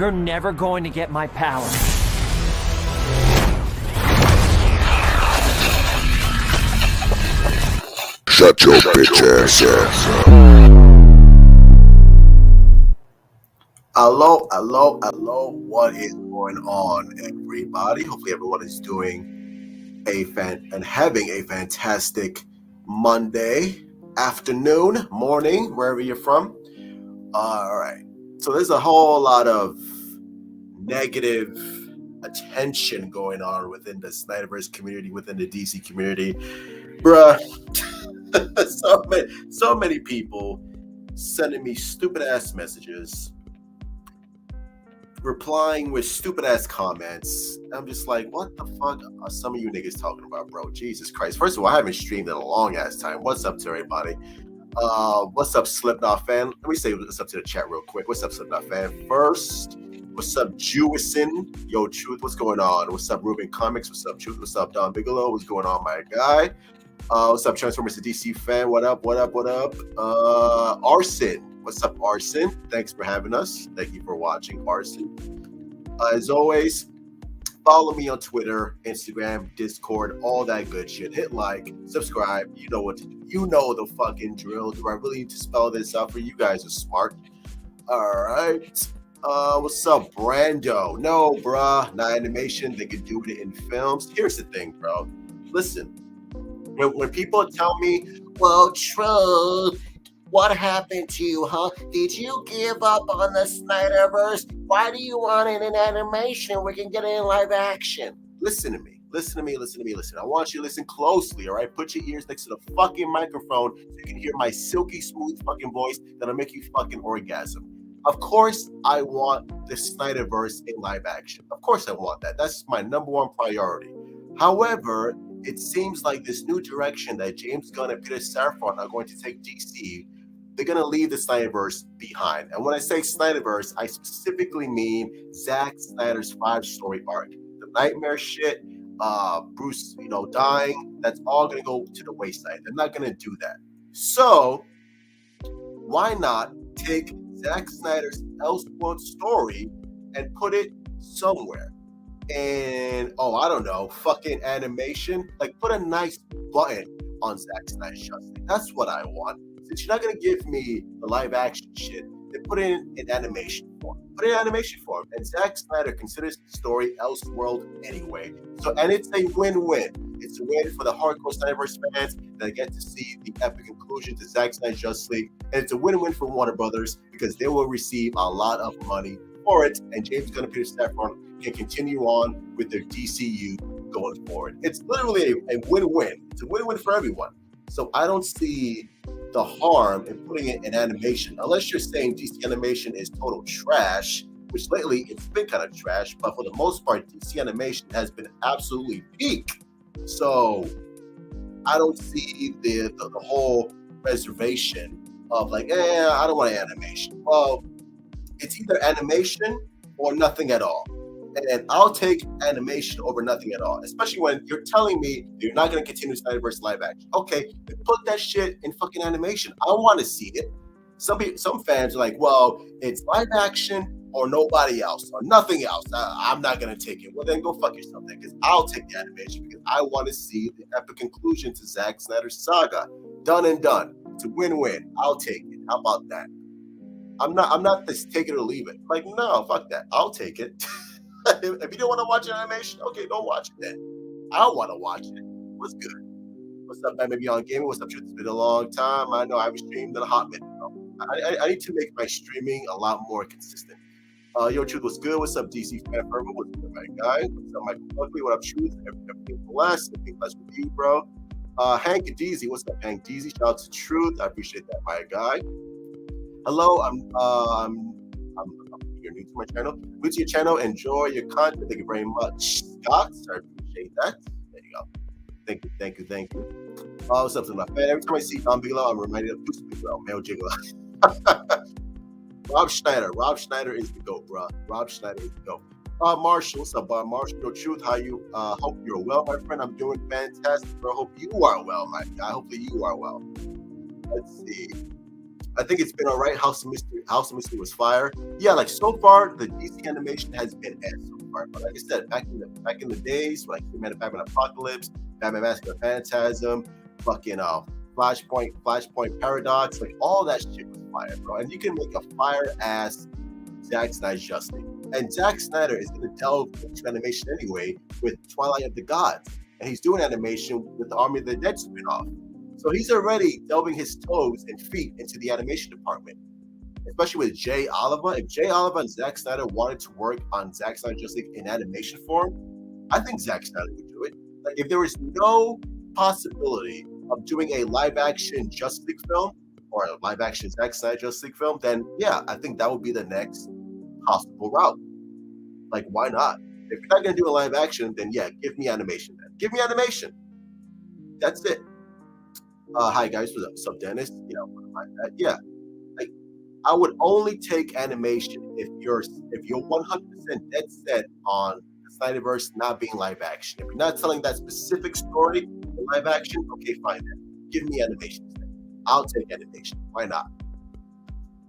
You're never going to get my power. Shut your bitch ass up. Hello. What is going on, everybody? Hopefully everyone is doing and having a fantastic Monday afternoon, morning, wherever you're from. All right. So there's a whole lot of negative attention going on within the Snyderverse community, within the DC community. Bruh, so many people sending me stupid ass messages, replying with stupid ass comments. I'm just like, what the fuck are some of you niggas talking about, bro? Jesus Christ. First of all, I haven't streamed in a long ass time. What's up to everybody? What's up, Slipknot fan? Let me say what's up to the chat real quick. What's up, Slipknot fan? First, what's up, Jewison? Yo, Truth, what's going on? What's up, Ruben Comics? What's up, Truth? What's up, Don Bigelow? What's going on, my guy? What's up, Transformers the DC fan? What up? Arson. What's up, Arson? Thanks for having us. Thank you for watching, Arson. As always, follow me on Twitter, Instagram, Discord, all that good shit. Hit like, subscribe. You know what to do. You know the fucking drill. Do I really need to spell this out for you? Guys are smart. All right. What's up, Brando? No, bruh. Not animation. They could do it in films. Here's the thing, bro. Listen. When people tell me, well, Truth, what happened to you, huh? Did you give up on the Snyderverse? Why do you want it in animation? We can get it in live action. Listen to me. I want you to listen closely, all right? Put your ears next to the fucking microphone so you can hear my silky smooth fucking voice that'll make you fucking orgasm. Of course, I want the Snyderverse in live action. Of course I want that. That's my number one priority. However, it seems like this new direction that James Gunn and Peter Safran are going to take DC, they're going to leave the Snyderverse behind. And when I say Snyderverse, I specifically mean Zack Snyder's 5-story arc. The nightmare shit, Bruce, dying, that's all going to go to the wayside. They're not going to do that. So, why not take Zack Snyder's Elseworld story and put it somewhere? And I don't know, fucking animation. Like, put a nice button on Zack Snyder's Justice League. That's what I want. Since you're not gonna give me the live action shit, then put it in animation form. And Zack Snyder considers the story Elseworld anyway. And it's a win-win. It's a win for the hardcore Snyderverse fans that get to see the epic conclusion to Zack Snyder's Justice League, and it's a win-win for Warner Brothers because they will receive a lot of money for it, and James Gunn and Peter Safran can continue on with their DCU going forward. It's literally a win-win. It's a win-win for everyone. So I don't see the harm in putting it in animation, unless you're saying DC animation is total trash, which lately it's been kind of trash, but for the most part, DC animation has been absolutely peak. So I don't see the whole reservation of like, I don't want animation. Well, it's either animation or nothing at all. And I'll take animation over nothing at all, especially when you're telling me you're not going to continue Snyderverse live action. Okay, put that shit in fucking animation. I want to see it. Some fans are like, well, it's live action or nobody else or nothing else. I'm not going to take it. Well, then go fuck yourself then, because I'll take the animation because I want to see the epic conclusion to Zack Snyder's saga. Done and done. It's a win-win. I'll take it. How about that? I'm not this take it or leave it. Like, no, fuck that. I'll take it. If you don't want to watch an animation, okay, don't watch it then. I don't want to watch it. What's good? What's up, man? Maybe on gaming. What's up, Truth? It's been a long time. I know I haven't streamed in a hot minute. I need to make my streaming a lot more consistent. Yo, Truth, what's good? What's up, DC fan Ferber? What's good, my guy? What's up, Michael Buckley? What up, Truth? Everything blessed. Everything blessed with you, bro. Hank and Deezy. What's up, Hank Deezy? Shout out to Truth. I appreciate that, my guy. Hello, I'm you're new to my channel. New to your channel, enjoy your content. Thank you very much, Scott. I appreciate that. There you go. Thank you. What's up to my fan? Every time I see Don Bigelow, I'm reminded of Deuce Bigelow, male jiggler. Rob Schneider is the GOAT, bro. Rob Schneider is the GOAT. Marshall, what's up, Bob? Marshall, no truth. How you? Hope you're well, my friend. I'm doing fantastic, bro. Hope you are well, my guy. Hopefully you are well. Let's see. I think it's been all right. House of Mystery was fire. Yeah, like so far the DC animation has been so far. But like I said, back in the days, like Batman Apocalypse, Batman Mask of the Phantasm, fucking Flashpoint Paradox, like all that shit was fire, bro. And you can make a fire ass Zack Snyder's Justice. And Zack Snyder is going to delve into animation anyway with Twilight of the Gods, and he's doing animation with the Army of the Dead spinoff. So he's already delving his toes and feet into the animation department, especially with Jay Oliver. If Jay Oliver and Zack Snyder wanted to work on Zack Snyder Justice in animation form, I think Zack Snyder would do it. Like if there was no possibility of doing a live action Justice League film or a live action Zack Snyder Justice League film, then yeah, I think that would be the next possible route. Like why not? If you're not gonna do a live action, then yeah, give me animation. Then give me animation. That's it. Hi guys, what's up, Dennis? Yeah, like I would only take animation if you're 100% dead set on the Snyderverse not being live action. If you're not telling that specific story in live action, okay, fine then. Give me animation. I'll take animation. Why not?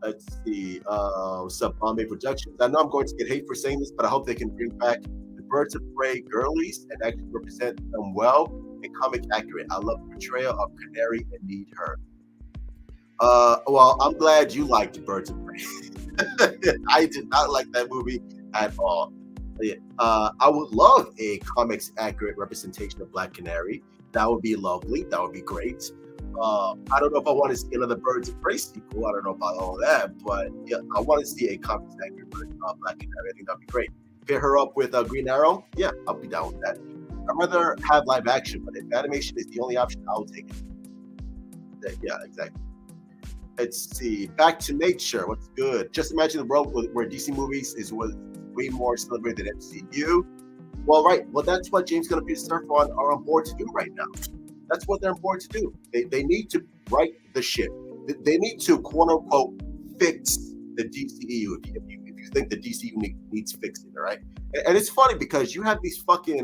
Let's see. What's up, Bombay Productions? I know I'm going to get hate for saying this, but I hope they can bring back the Birds of Prey girlies and actually represent them well and comic accurate. I love the portrayal of Canary and need her. Well, I'm glad you liked Birds of Prey. I did not like that movie at all. I would love a comics accurate representation of Black Canary. That would be lovely. That would be great. I don't know if I want to see another Birds of Prey sequel. I don't know about all that, but yeah, I want to see a comics accurate version of Black Canary. I think that'd be great. Pair her up with Green Arrow. Yeah, I'll be down with that. I'd rather have live action, but if animation is the only option, I'll take it. Yeah, exactly. Let's see. Back to Nature. What's good? Just imagine the world where DC movies was way more celebrated than MCU. Well, right. Well, that's what James Gunn and Peter Safran are on board to do right now. That's what they're on board to do. They need to right the ship. They need to quote unquote fix the DCEU if you think the DCEU needs fixing, all right? And it's funny because you have these fucking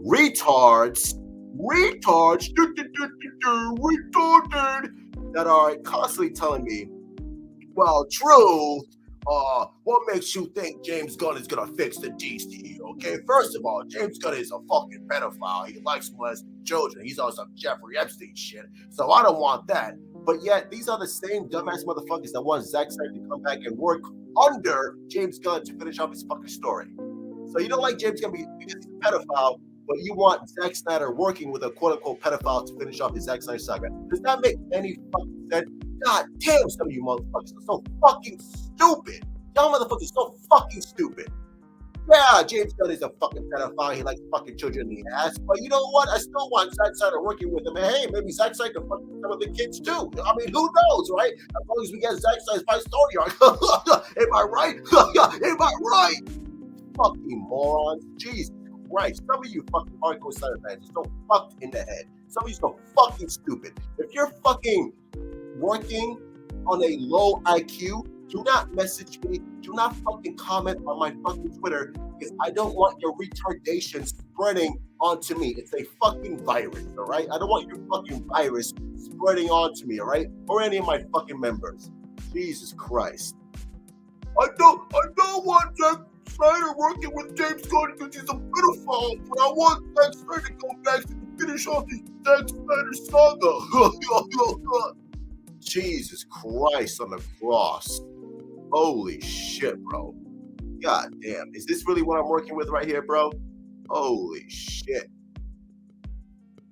retards that are constantly telling me, well, true. What makes you think James Gunn is gonna fix the DCU? Okay, first of all, James Gunn is a fucking pedophile. He likes molesting children. He's on some Jeffrey Epstein shit. So I don't want that. But yet, these are the same dumbass motherfuckers that want Zack Snyder to come back and work under James Gunn to finish off his fucking story. So you don't like James Gunn because he's a pedophile, but you want Zack Snyder working with a quote-unquote pedophile to finish off his Zack Snyder saga. Does that make any fucking sense? God damn, some of you motherfuckers are so fucking stupid. Y'all motherfuckers are so fucking stupid. Yeah, James Gunn is a fucking pedophile. He likes fucking children in the ass. But you know what? I still want Zack Snyder working with him. And hey, maybe Zack Snyder can fuck some of the kids too. I mean, who knows, right? As long as we get Zack Snyder's by story arc. Am I right? Am I right? Fucking morons. Jesus Christ. Some of you fucking hardcore Snyder fans are so fucked in the head. Some of you are so fucking stupid. If you're fucking working on a low IQ, do not message me. Do not fucking comment on my fucking Twitter because I don't want your retardation spreading onto me. It's a fucking virus, all right? I don't want your fucking virus spreading onto me, all right? Or any of my fucking members. Jesus Christ. I don't want Zack Snyder working with James Gunn because he's a pedophile, but I want Zack Snyder to come back to finish off the Zack Snyder saga. Jesus Christ on the cross. Holy shit, bro. God damn. Is this really what I'm working with right here, bro? Holy shit.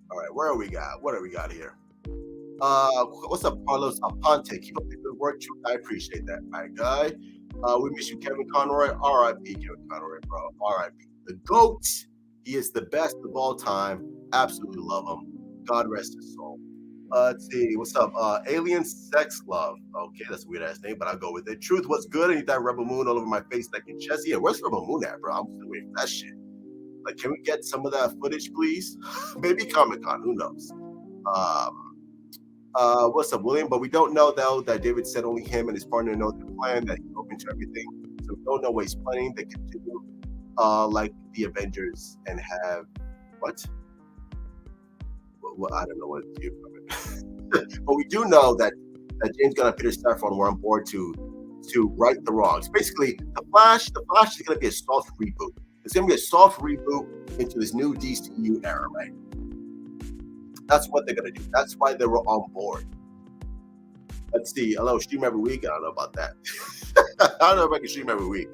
All right, what do we got here? What's up, Carlos Aponte? Keep up the good work, Truth. I appreciate that, my guy. We miss you, Kevin Conroy. R.I.P. Kevin Conroy, bro. R.I.P. The GOAT. He is the best of all time. Absolutely love him. God rest his soul. Let's see. What's up? Alien Sex Love. Okay, that's a weird ass name, but I'll go with it. Truth, what's good? I need that Rebel Moon all over my face, neck, and chest. Yeah, where's Rebel Moon at, bro? I'm still waiting for that shit. Like, can we get some of that footage, please? Maybe Comic-Con. Who knows? What's up, William? But we don't know, though, that David said only him and his partner know the plan, that he's open to everything. So we don't know what he's planning. They continue like the Avengers and have what? Well, I don't know what to do from it. But we do know that James Gunn and Peter Safran were on board to right the wrongs. Basically, the Flash is going to be a soft reboot. It's going to be a soft reboot into this new DCU era, right? That's what they're going to do. That's why they were on board. Let's see. Hello, stream every week. I don't know about that. I don't know if I can stream every week,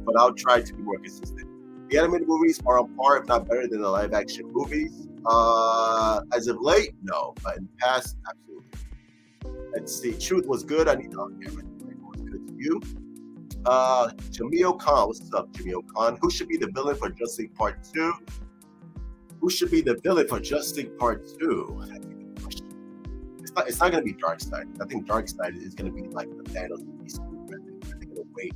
but I'll try to be more consistent. The animated movies are on par, if not better, than the live-action movies. As of late, no, but in the past, absolutely. Let's see. Truth was good. I need to was good to you. Jamil Khan, what's up, Jamil Khan? Who should be the villain for Justice League Part 2? Who should be the villain for Justice League Part 2? It's not going to be Darkseid. I think Darkseid is going to be like the Thanos of DC. They're going to wait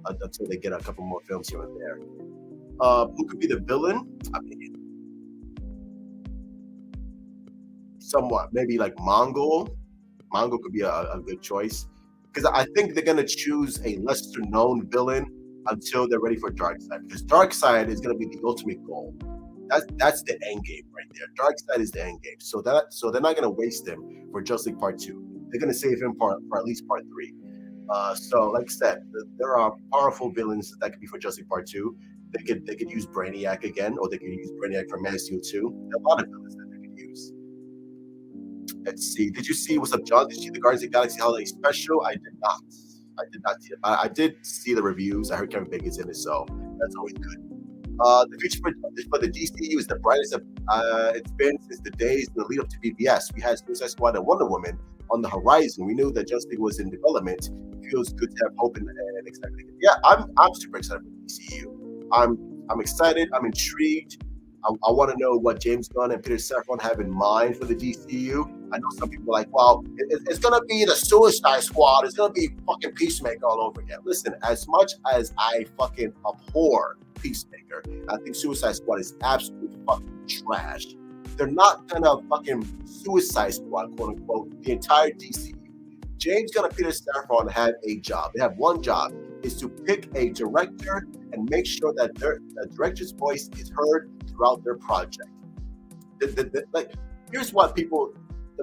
until they get a couple more films here and there. Who could be the villain? I mean, somewhat maybe like Mongol. Mongol could be a good choice because I think they're going to choose a lesser known villain until they're ready for Darkseid, because Darkseid is going to be the ultimate goal. That's the end game right there. Darkseid is the end game. So they're not going to waste him for Justice League Part 2. They're going to save him for at least Part 3. So like I said, there are powerful villains that could be for Justice League Part 2. They could use Brainiac again, or they could use Brainiac from Man of Steel 2. There are a lot of villains that they could use. Let's see. Did you see what's up, John? Did you see the Guardians of the Galaxy Holiday Special? I did not. I did not see it. I did see the reviews. I heard Kevin Bacon's in it, so that's always good. The future for the DCU is the brightest it's been since the days in the lead up to BVS. We had Suicide Squad and Wonder Woman on the horizon. We knew that Justice League was in development. It feels good to have hope and excitement. Yeah, I'm super excited for the DCU. I'm excited. I'm intrigued. I want to know what James Gunn and Peter Safran have in mind for the DCU. I know some people are like, well, it's going to be the Suicide Squad. It's going to be fucking Peacemaker all over again. Listen, as much as I fucking abhor Peacemaker, I think Suicide Squad is absolute fucking trash. They're not going to fucking Suicide Squad, quote unquote, the entire DCU. James Gunn and Peter Safran have a job. They have one job, is to pick a director and make sure that the director's voice is heard throughout their project. Like, here's what the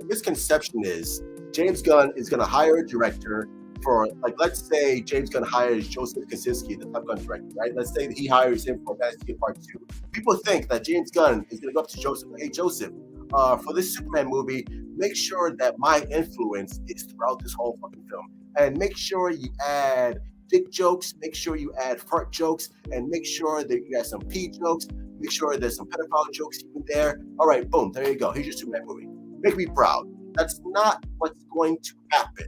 misconception is: James Gunn is going to hire a director for, like, let's say James Gunn hires Joseph Kosinski, the Top Gun director, right? Let's say that he hires him for Man of Steel Part 2. People think that James Gunn is going to go up to Joseph, hey, Joseph, for this Superman movie, make sure that my influence is throughout this whole fucking film. And make sure you add dick jokes, make sure you add fart jokes, and make sure that you add some pee jokes, make sure there's some pedophile jokes even there. All right, boom, there you go. Here's your Superman movie. Make me proud. That's not what's going to happen.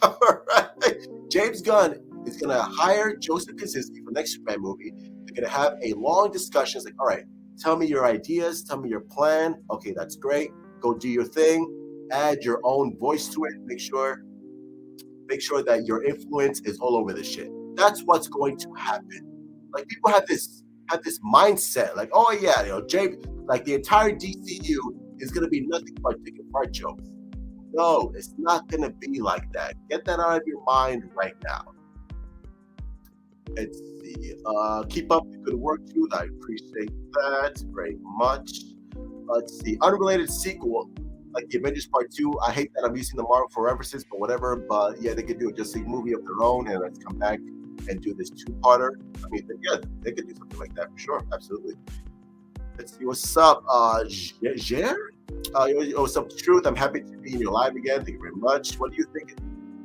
All right. James Gunn is going to hire Joseph Kosinski for the next Superman movie. They're going to have a long discussion. It's like, all right, tell me your ideas, tell me your plan. Okay, that's great. Go do your thing. Add your own voice to it. Make sure that your influence is all over this shit. That's what's going to happen. Like, people have this mindset, like, oh yeah, James, like the entire DCU is gonna be nothing but dick and fart jokes. No, it's not gonna be like that. Get that out of your mind right now. Let's see. Keep up the good work, too. I appreciate that very much. Let's see. Unrelated sequel, like the Avengers Part 2. I hate that I'm using the Marvel for references, but whatever. But yeah, they could do a Justice League movie of their own, and let's come back and do this two-parter. I mean, yeah, they could do something like that for sure. Absolutely. Let's see. What's up, Jer? What's up, Truth? I'm happy to be in your live again. Thank you very much. What do you think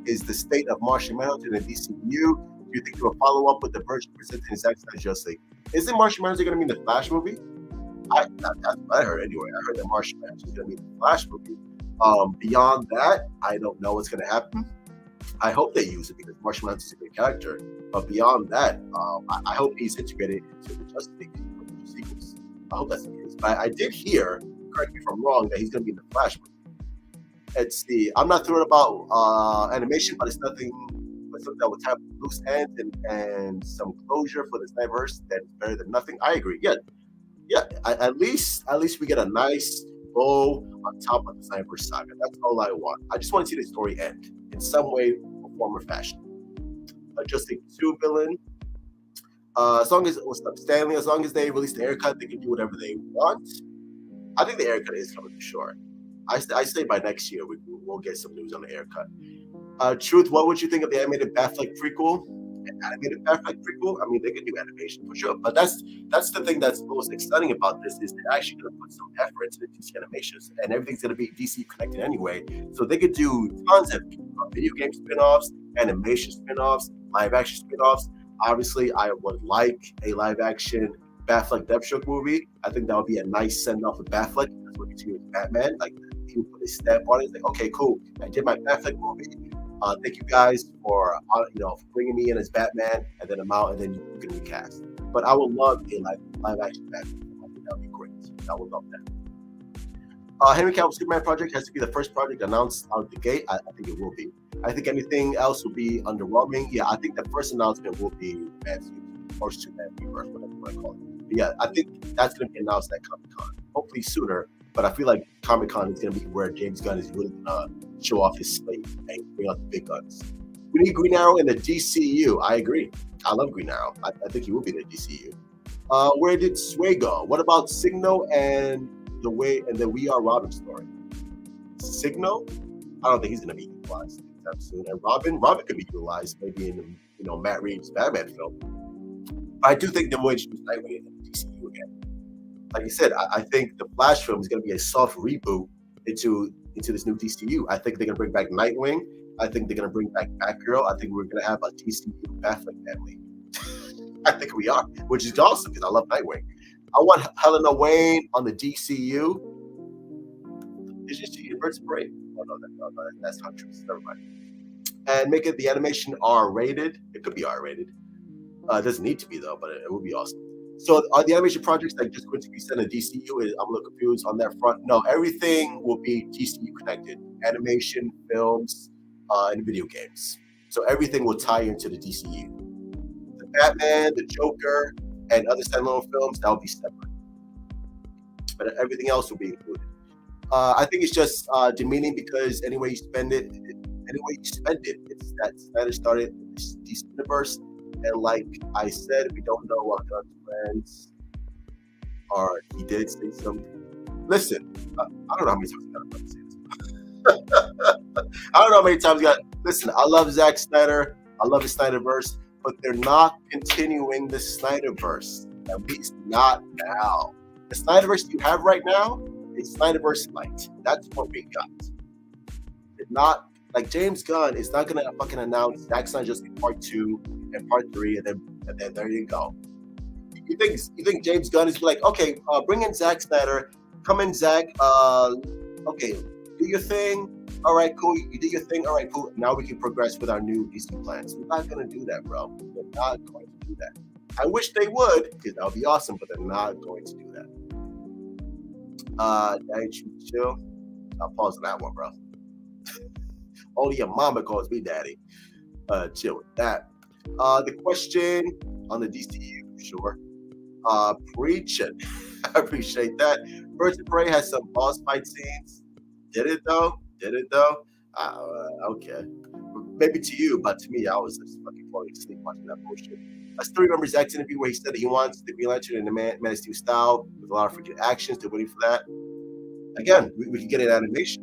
is the state of Martian Manhunter in the DCU? Do you think it will follow up with the version presented in Zack Snyder's Justice League? Isn't Martian Manhunter going to be in the Flash movie? That's what I heard anyway. I heard that Martian Manhunter is going to be in the Flash movie. Beyond that, I don't know what's going to happen. I hope they use it because Martian Manhunter is a great character. But beyond that, I hope he's integrated into the Justice League sequels. I hope that's the case. But I did hear, correct me if I'm wrong, that he's going to be in the Flash movie. Let's see. I'm not thrilled about animation, but it's something that would have loose ends and some closure for the Snyderverse that's better than nothing. I agree. Yeah. At least we get a nice bow on top of the Snyderverse saga. That's all I want. I just want to see the story end in some way, form, or fashion. Justice 2 villain. As long as Stanley, as long as they release the haircut, they can do whatever they want. I think the haircut is coming for sure. I say by next year we'll get some news on the haircut. Truth, what would you think of the animated Batfleck prequel? An animated Batfleck prequel? I mean, they could do animation for sure, but that's the thing that's most exciting about this is they're actually going to put some effort into the DC animations, and everything's going to be DC connected anyway. So they could do tons of video game spin-offs, animation spin-offs, live action spin-offs. Obviously, I would like a live action Batfleck Deathstroke movie. I think that would be a nice send off of Batfleck. That's what we do with Batman. Like he would put his stamp on it. It's like, okay, cool. I did my Batfleck movie. Thank you guys for for bringing me in as Batman, and then I'm out, and then you can recast. But I would love a live action Batman. I think that would be great. I would love that. Henry Cavill's Superman project has to be the first project announced out of the gate. I think it will be. I think anything else will be underwhelming. Yeah, I think the first announcement will be Man Suit or Superman Rebirth, whatever you want to call it. But yeah, I think that's going to be announced at Comic-Con. Hopefully sooner. But I feel like Comic-Con is going to be where James Gunn is really going to show off his slate and bring out the big guns. We need Green Arrow in the DCU. I agree. I love Green Arrow. I think he will be in the DCU. Where did Sway go? What about Signal and the We Are Robin story? Signal? I don't think he's going to be utilized anytime soon. And Robin could be utilized maybe in Matt Reeves' Batman film. But I do think they will introduce Nightwing in the DCU again. Like I said, I think the Flash film is going to be a soft reboot into this new DCU. I think they're going to bring back Nightwing. I think they're going to bring back Batgirl. I think we're going to have a DCU Batfleck family. I think we are, which is awesome because I love Nightwing. I want Helena Wayne on the DCU. Is she in Birds of Prey? Oh, no, that's Huntress. Never mind. And make it the animation R-rated. It could be R-rated. It doesn't need to be, though, but it would be awesome. So are the animation projects that just going to be sent to DCU? I'm a little confused on that front. No, everything will be DCU connected. Animation, films, and video games. So everything will tie into the DCU. The Batman, the Joker, and other standalone films, that will be separate. But everything else will be included. I think it's just demeaning because any way you spend it, it's that Snyder started this DC universe. And like I said, we don't know what Gunn's plans are. He did say something. Listen, I don't know how many times I got to say this. I don't know how many times I got. Listen, I love Zack Snyder. I love the Snyderverse, but they're not continuing the Snyderverse. At least not now. The Snyderverse you have right now is Snyderverse Light. That's what we got. They're not like James Gunn is not gonna fucking announce Zack Snyder just Part 2 and Part 3, and then there you go. You think James Gunn is like, okay, bring in Zack Snyder, come in Zack, okay, do your thing. All right, cool. You did your thing. All right, cool. Now we can progress with our new DC plans. We're not gonna do that, bro. We're not going to do that. I wish they would, because that would be awesome, but they're not going to do that. Daddy, chill. I'll pause on that one, bro. Only your mama calls me daddy. Chill with that. The question on the DCU, sure. Preaching. I appreciate that. Birds of Prey has some boss fight scenes. Did it though? Okay. Maybe to you, but to me, I was just fucking falling asleep watching that bullshit. I still remember Zack's interview where he said that he wants the Green Lantern in the Man of Steel style with a lot of freaking action. Still waiting for that. Again, we can get an animation.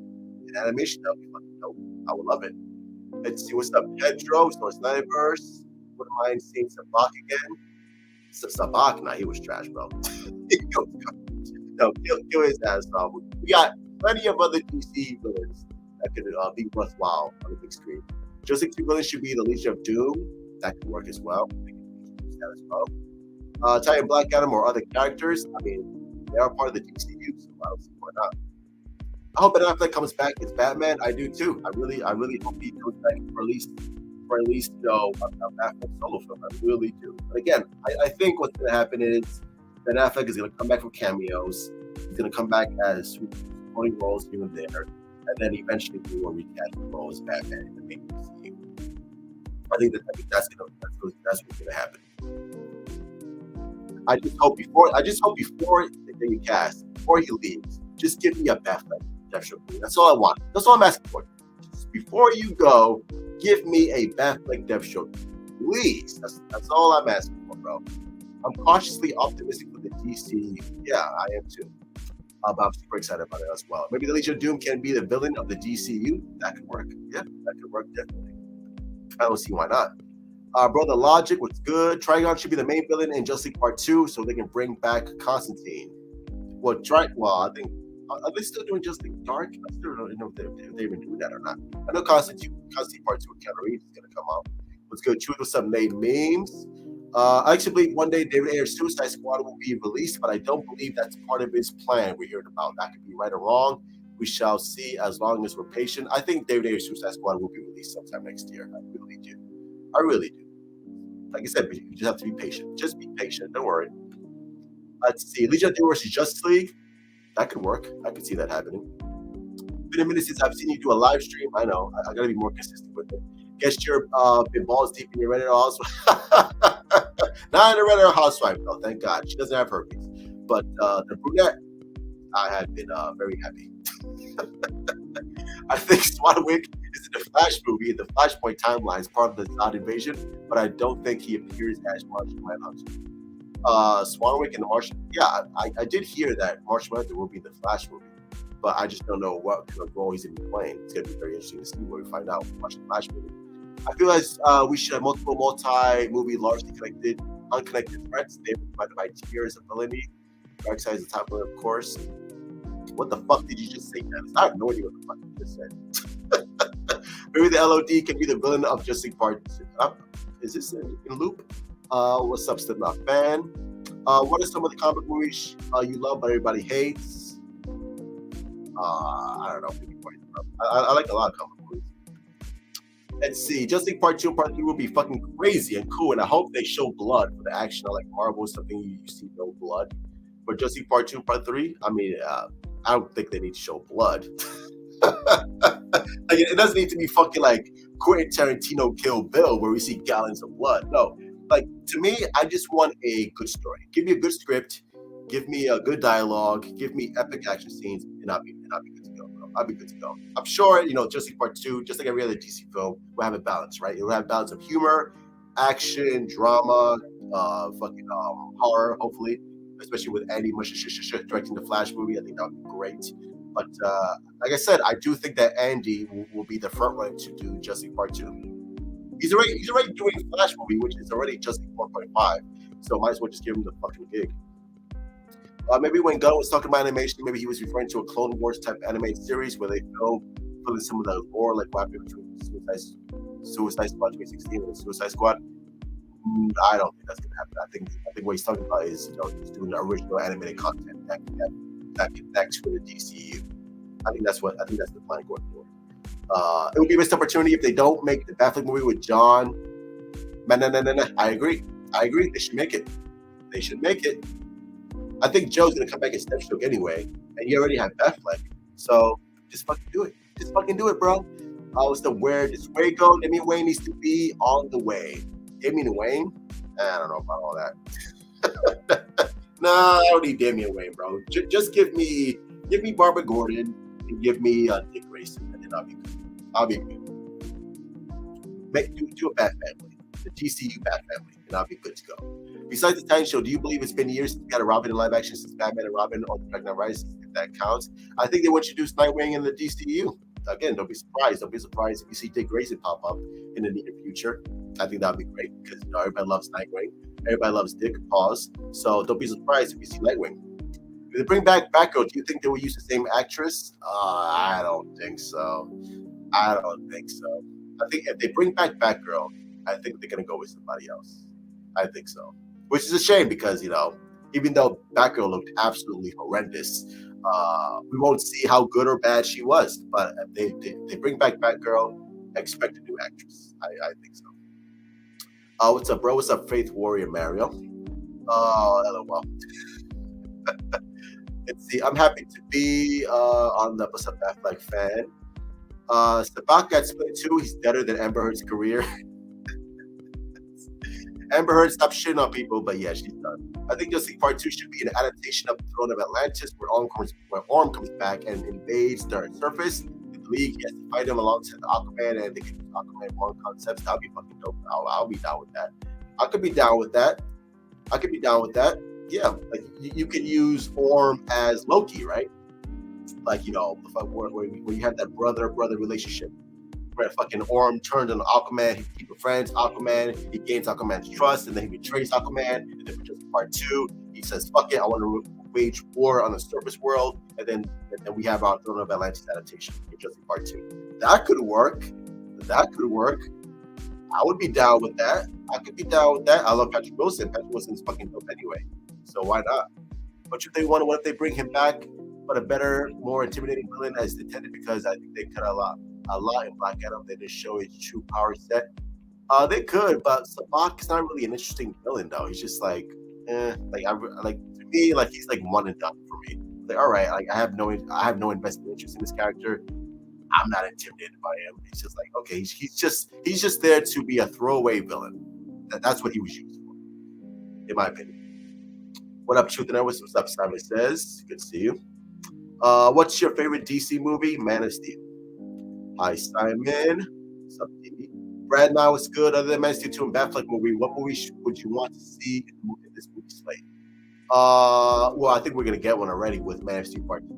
An animation that would be fucking dope. I would love it. Let's see what's up. Pedro, Snow Snyderverse. Wouldn't mind seeing Sabak again. Sabak, nah, he was trash, bro. Kill his ass. We got plenty of other DC villains that could be worthwhile on the big screen. Joseph Q. Villain should be the Legion of Doom. That could work as well. I think use that as well. Tie in Black Adam or other characters. I mean, they are part of the DCU, so I don't see why not. I hope Ben Affleck comes back as Batman. I do too. I really hope he comes back for at least a Batman solo film. I really do. But again, I think what's going to happen is Ben Affleck is going to come back from cameos. He's going to come back as supporting roles here and there, and then eventually we will recast the role as Batman in the main DCU. I think that's what's going to happen. I just hope before they cast, before he leaves, just give me a Batman. That's all I want. That's all I'm asking for. Just before you go, give me a Batfleck Deathstroke, please. That's all I'm asking for, bro. I'm cautiously optimistic for the DC. Yeah, I am too. But I'm super excited about it as well. Maybe the Legion of Doom can be the villain of the DCU. That could work. Yeah, that could work definitely. I don't see why not. Brother Logic was good. Trigon should be the main villain in Justice League Part 2 so they can bring back Constantine. Well, I think, are they still doing Justice League Dark? I still don't know if they even doing that or not. I know Constantine Part 2 with Keanu Reeves is going to come out. What's good? Truth with some made memes. I actually believe one day David Ayer's Suicide Squad will be released, but I don't believe that's part of his plan we heard about. That could be right or wrong. We shall see as long as we're patient. I think David Ayer's Suicide Squad will be released sometime next year. I really do. I really do. Like I said, you just have to be patient. Just be patient. Don't worry. Let's see. Legion of Doom versus Justice League. That could work. I could see that happening. Been a minute since I've seen you do a live stream. I know. I got to be more consistent with it. Guess you're been balls deep in your Reddit housewife. Not in a Reddit housewife, though. Thank God. She doesn't have herpes. But the brunette, I have been very happy. I think Swanwick is in the Flash movie in the Flashpoint timeline as part of the Zod invasion, but I don't think he appears as Martian Manhunter. Swanwick and the Martian, yeah, I did hear that Martian Manhunter will be in the Flash movie, but I just don't know what kind of role he's going to be playing. It's going to be very interesting to see when we find out when we watch the Flash movie. I feel like we should have multiple multi-movie, largely connected, unconnected threats. They provided by tiers of villainy. Darkseid is the top one, of course. What the fuck did you just say, man? I have no idea what the fuck you just said. Maybe the LOD can be the villain of Justice League Part 2. Is this in loop? What's up, Still Not Fan? What are some of the comic movies you love but everybody hates? I don't know. I like a lot of comic movies. Let's see. Justice League Part 2 and Part 3 will be fucking crazy and cool, and I hope they show blood for the action. Like Marvel, something you see no blood. But Justice League Part 2 and Part 3, I mean, I don't think they need to show blood. Like, it doesn't need to be fucking like Quentin Tarantino Kill Bill where we see gallons of blood. No, like to me, I just want a good story. Give me a good script, give me a good dialogue, give me epic action scenes, and I'll be good to go, bro. I'll be good to go. I'm sure, Justice League Part 2, just like every other DC film, will have a balance, right? It will have a balance of humor, action, drama, fucking horror, hopefully. Especially with Andy directing the Flash movie. I think that would be great. But like I said, I do think that Andy will be the front runner to do Justice League Part 2. He's already doing Flash movie, which is already Justice League 1.5. So might as well just give him the fucking gig. Maybe when Gunn was talking about animation, maybe he was referring to a Clone Wars type anime series where they fill in some of the lore, like what happened between Suicide Squad 2016 and the Suicide Squad. I don't think that's gonna happen. I think what he's talking about is just doing the original animated content that connects with the DCU. I think that's the plan going forward. It would be a missed opportunity if they don't make the Batfleck movie with John. No. I agree. They should make it. I think Joe's gonna come back as Deathstroke anyway, and you already have Batfleck, so just fucking do it. Just fucking do it, bro. What's the where does Way go? Damian Wayne needs to be on the way. Damian Wayne? I don't know about all that. Nah, I don't need Damian Wayne, bro. Just give me Barbara Gordon and give me Dick Grayson, and then I'll be good. Do a Bat Family, the DCU Bat Family, and I'll be good to go. Besides the Titan Show, do you believe it's been years since we got a Robin in live action since Batman and Robin on the Dark Knight Rises? If that counts, I think they want you to do Nightwing in the DCU. Again, don't be surprised. Don't be surprised if you see Dick Grayson pop up in the near future. I think that'd be great because everybody loves Nightwing. Everybody loves Dick. Pause. So don't be surprised if you see Nightwing. If they bring back Batgirl, do you think they will use the same actress? I don't think so. I think if they bring back Batgirl, I think they're gonna go with somebody else. I think so. Which is a shame because even though Batgirl looked absolutely horrendous, we won't see how good or bad she was. But if they bring back Batgirl, expect a new actress. I think so. What's up, bro? What's up, Faith Warrior Mario? LOL. Let's see. I'm happy to be on the What's Up Batfleck fan. Sabak got split too. He's better than Amber Heard's career. Amber Heard stopped shitting on people, but yeah, she's done. I think Justice League Part 2 should be an adaptation of the Throne of Atlantis, where Orm comes back and invades the surface. The League has to fight him alongside the Aquaman, and they can use Aquaman 1 concepts. That'll be fucking dope. I'll be down with that. I could be down with that. like you can use Orm as Loki, right? Like where you have that brother relationship where fucking Orm turns on Aquaman, he befriends Aquaman, he gains Aquaman's trust, and then he betrays Aquaman. And then just part 2, he says, "Fuck it, I want to wage war on the surface world." And then we have our Throne of Atlantis adaptation, just part 2. That could work. I would be down with that. I could be down with that. I love Patrick Wilson. Patrick Wilson's fucking dope anyway, so why not? But if they want, what if they bring him back, but a better, more intimidating villain as intended? Because I think they cut a lot in Black Adam. They didn't show his true power set. They could, but Sabac's not really an interesting villain though. He's just like, to me, like he's like one and done for me. Like, all right, like I have no invested interest in this character. I'm not intimidated by him. It's just like, okay, he's just there to be a throwaway villain. That's what he was used for, in my opinion. What up, Truth and Edwards? What's up, Simon says? Good to see you. What's your favorite DC movie? Man of Steel. Hi, Simon. What's up, TV? Brad, now it's good. Other than Man of Steel 2 and Batfleck movie, what movie would you want to see in this movie slate? Well, I think we're gonna get one already with Man of Steel Part 2.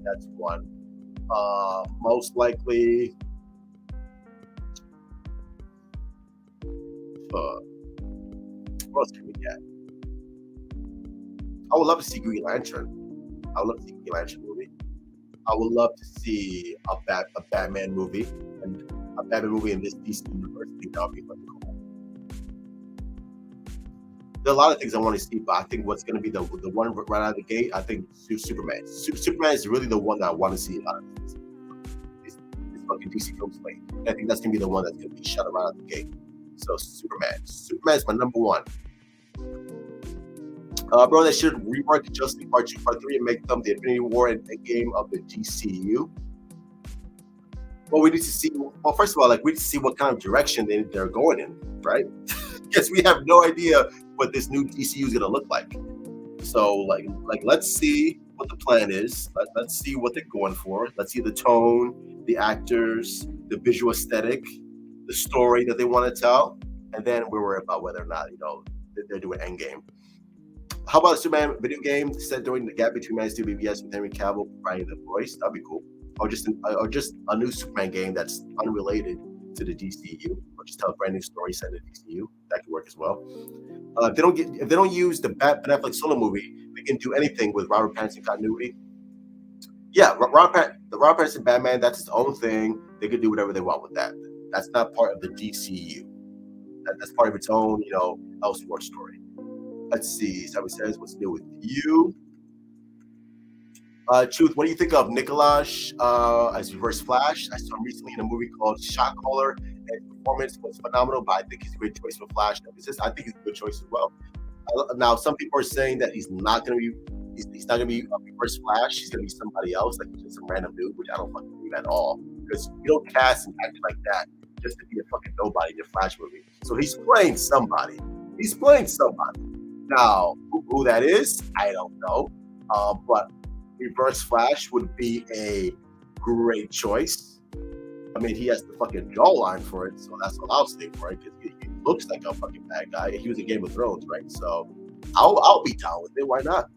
That's one. Most likely. What else can we get? I would love to see Green Lantern. I would love to see Green Lantern movie. I would love to see a Batman movie and a Batman movie in this DC universe. I think that would be fucking cool. There are a lot of things I want to see, but I think what's going to be the one right out of the gate, I think Superman. Superman is really the one that I want to see out of this fucking DC film slate. I think that's going to be the one that's going to be shut right out the gate. So Superman's my number one. Bro, they should rework Justice League Part 2, Part 3 and make them the Infinity War and Endgame of the DCU. Well, we need to see. Well, first of all, like we need to see what kind of direction they're going in, right? Because we have no idea what this new DCU is going to look like. So, like let's see what the plan is. Let's see what they're going for. Let's see the tone, the actors, the visual aesthetic, the story that they want to tell, and then we're worried about whether or not they're doing Endgame. How about a Superman video game set during the gap between Man of Steel BBS with Henry Cavill providing the voice? That'd be cool. Or just a new Superman game that's unrelated to the DCU, or just tell a brand new story set in the DCU. That could work as well. If they don't use the Ben Affleck solo movie, they can do anything with Robert Pattinson continuity. Yeah, the Robert Pattinson Batman, that's its own thing. They could do whatever they want with that. That's not part of the DCU. That's part of its own, Elseworld story. Let's see. Somebody says, "What's new with you?" Truth, what do you think of Nikolaj as Reverse Flash? I saw him recently in a movie called Shot Caller, and his performance was phenomenal. But I think he's a great choice for Flash. I think he's a good choice as well. Now, some people are saying that he's not going to be. He's not going to be a Reverse Flash. He's going to be somebody else, like just some random dude, which I don't fucking believe at all. Because you don't cast and act like that just to be a fucking nobody in a Flash movie. So he's playing somebody. Now, who that is, I don't know. But Reverse Flash would be a great choice. I mean, he has the fucking jawline for it, so that's what I'll say for it, because he looks like a fucking bad guy. He was in Game of Thrones, right? So I'll be down with it. Why not?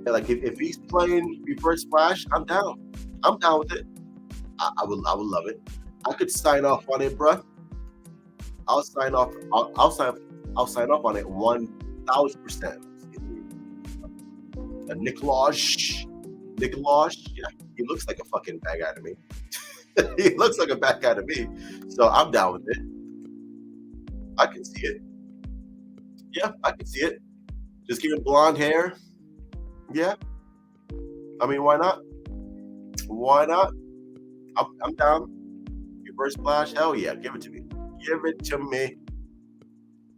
Yeah, like if he's playing Reverse Flash, I'm down. I'm down with it. I would love it. I could sign off on it, bruh. I'll sign off on it 1,000%. Nikolaj, yeah, he looks like a fucking bad guy to me. He looks like a bad guy to me, so I'm down with it. I can see it. Yeah, I can see it. Just give him blonde hair. Yeah, I mean, why not? I'm down. Reverse Flash, hell yeah, give it to me.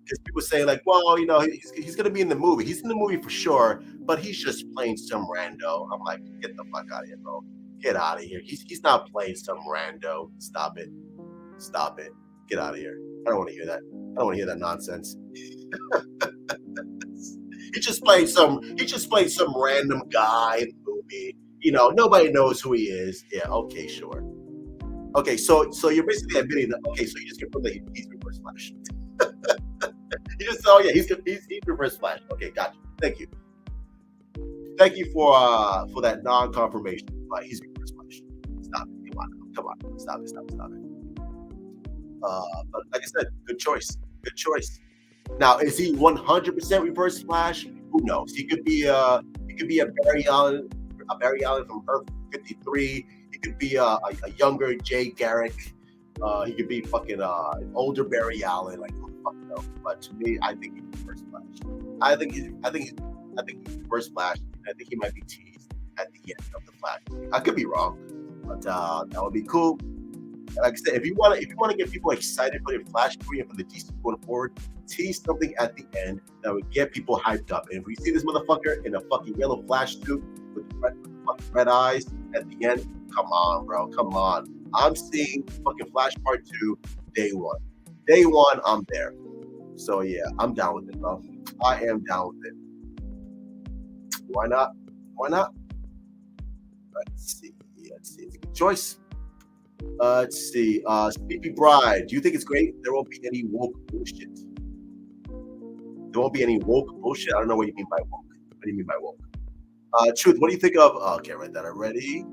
Because people say like, well, he's gonna be in the movie. He's in the movie for sure, but he's just playing some rando. I'm like, get the fuck out of here, bro. Get out of here. He's not playing some rando. Stop it. Get out of here. I don't want to hear that. I don't want to hear that nonsense. He just played some random guy in the movie. Nobody knows who he is. Yeah, okay, sure. Okay, so you're basically admitting that. Okay, so you just confirm that he's Reverse Flash. You just saw, yeah, he's Reverse Flash. Okay, gotcha. Thank you. Thank you for that non-confirmation. He's Reverse Flash. Stop it. Come on. Stop it. But like I said, good choice. Good choice. Now, is he 100% Reverse Flash? Who knows? He could be a Barry Allen from Earth 53. He could be a younger Jay Garrick. He could be fucking an older Barry Allen. Like, who the fuck knows? But to me, I think he's Reverse Flash. I think he's Reverse Flash. I think he might be teased at the end of the Flash. I could be wrong, but that would be cool. Like I said, if you want to get people excited for the Flash movie and for the DC going forward, tease something at the end that would get people hyped up. And if we see this motherfucker in a fucking yellow Flash suit with red eyes at the end, come on, bro, come on. I'm seeing fucking Flash Part 2 day one. Day one, I'm there. So yeah, I'm down with it, bro. I am down with it. Why not? Let's see. It's a good choice. Let's see. Sleepy Bride. Do you think it's great? There won't be any woke bullshit. There won't be any woke bullshit. I don't know what you mean by woke. What do you mean by woke? Truth. What do you think of? Okay, I read that already.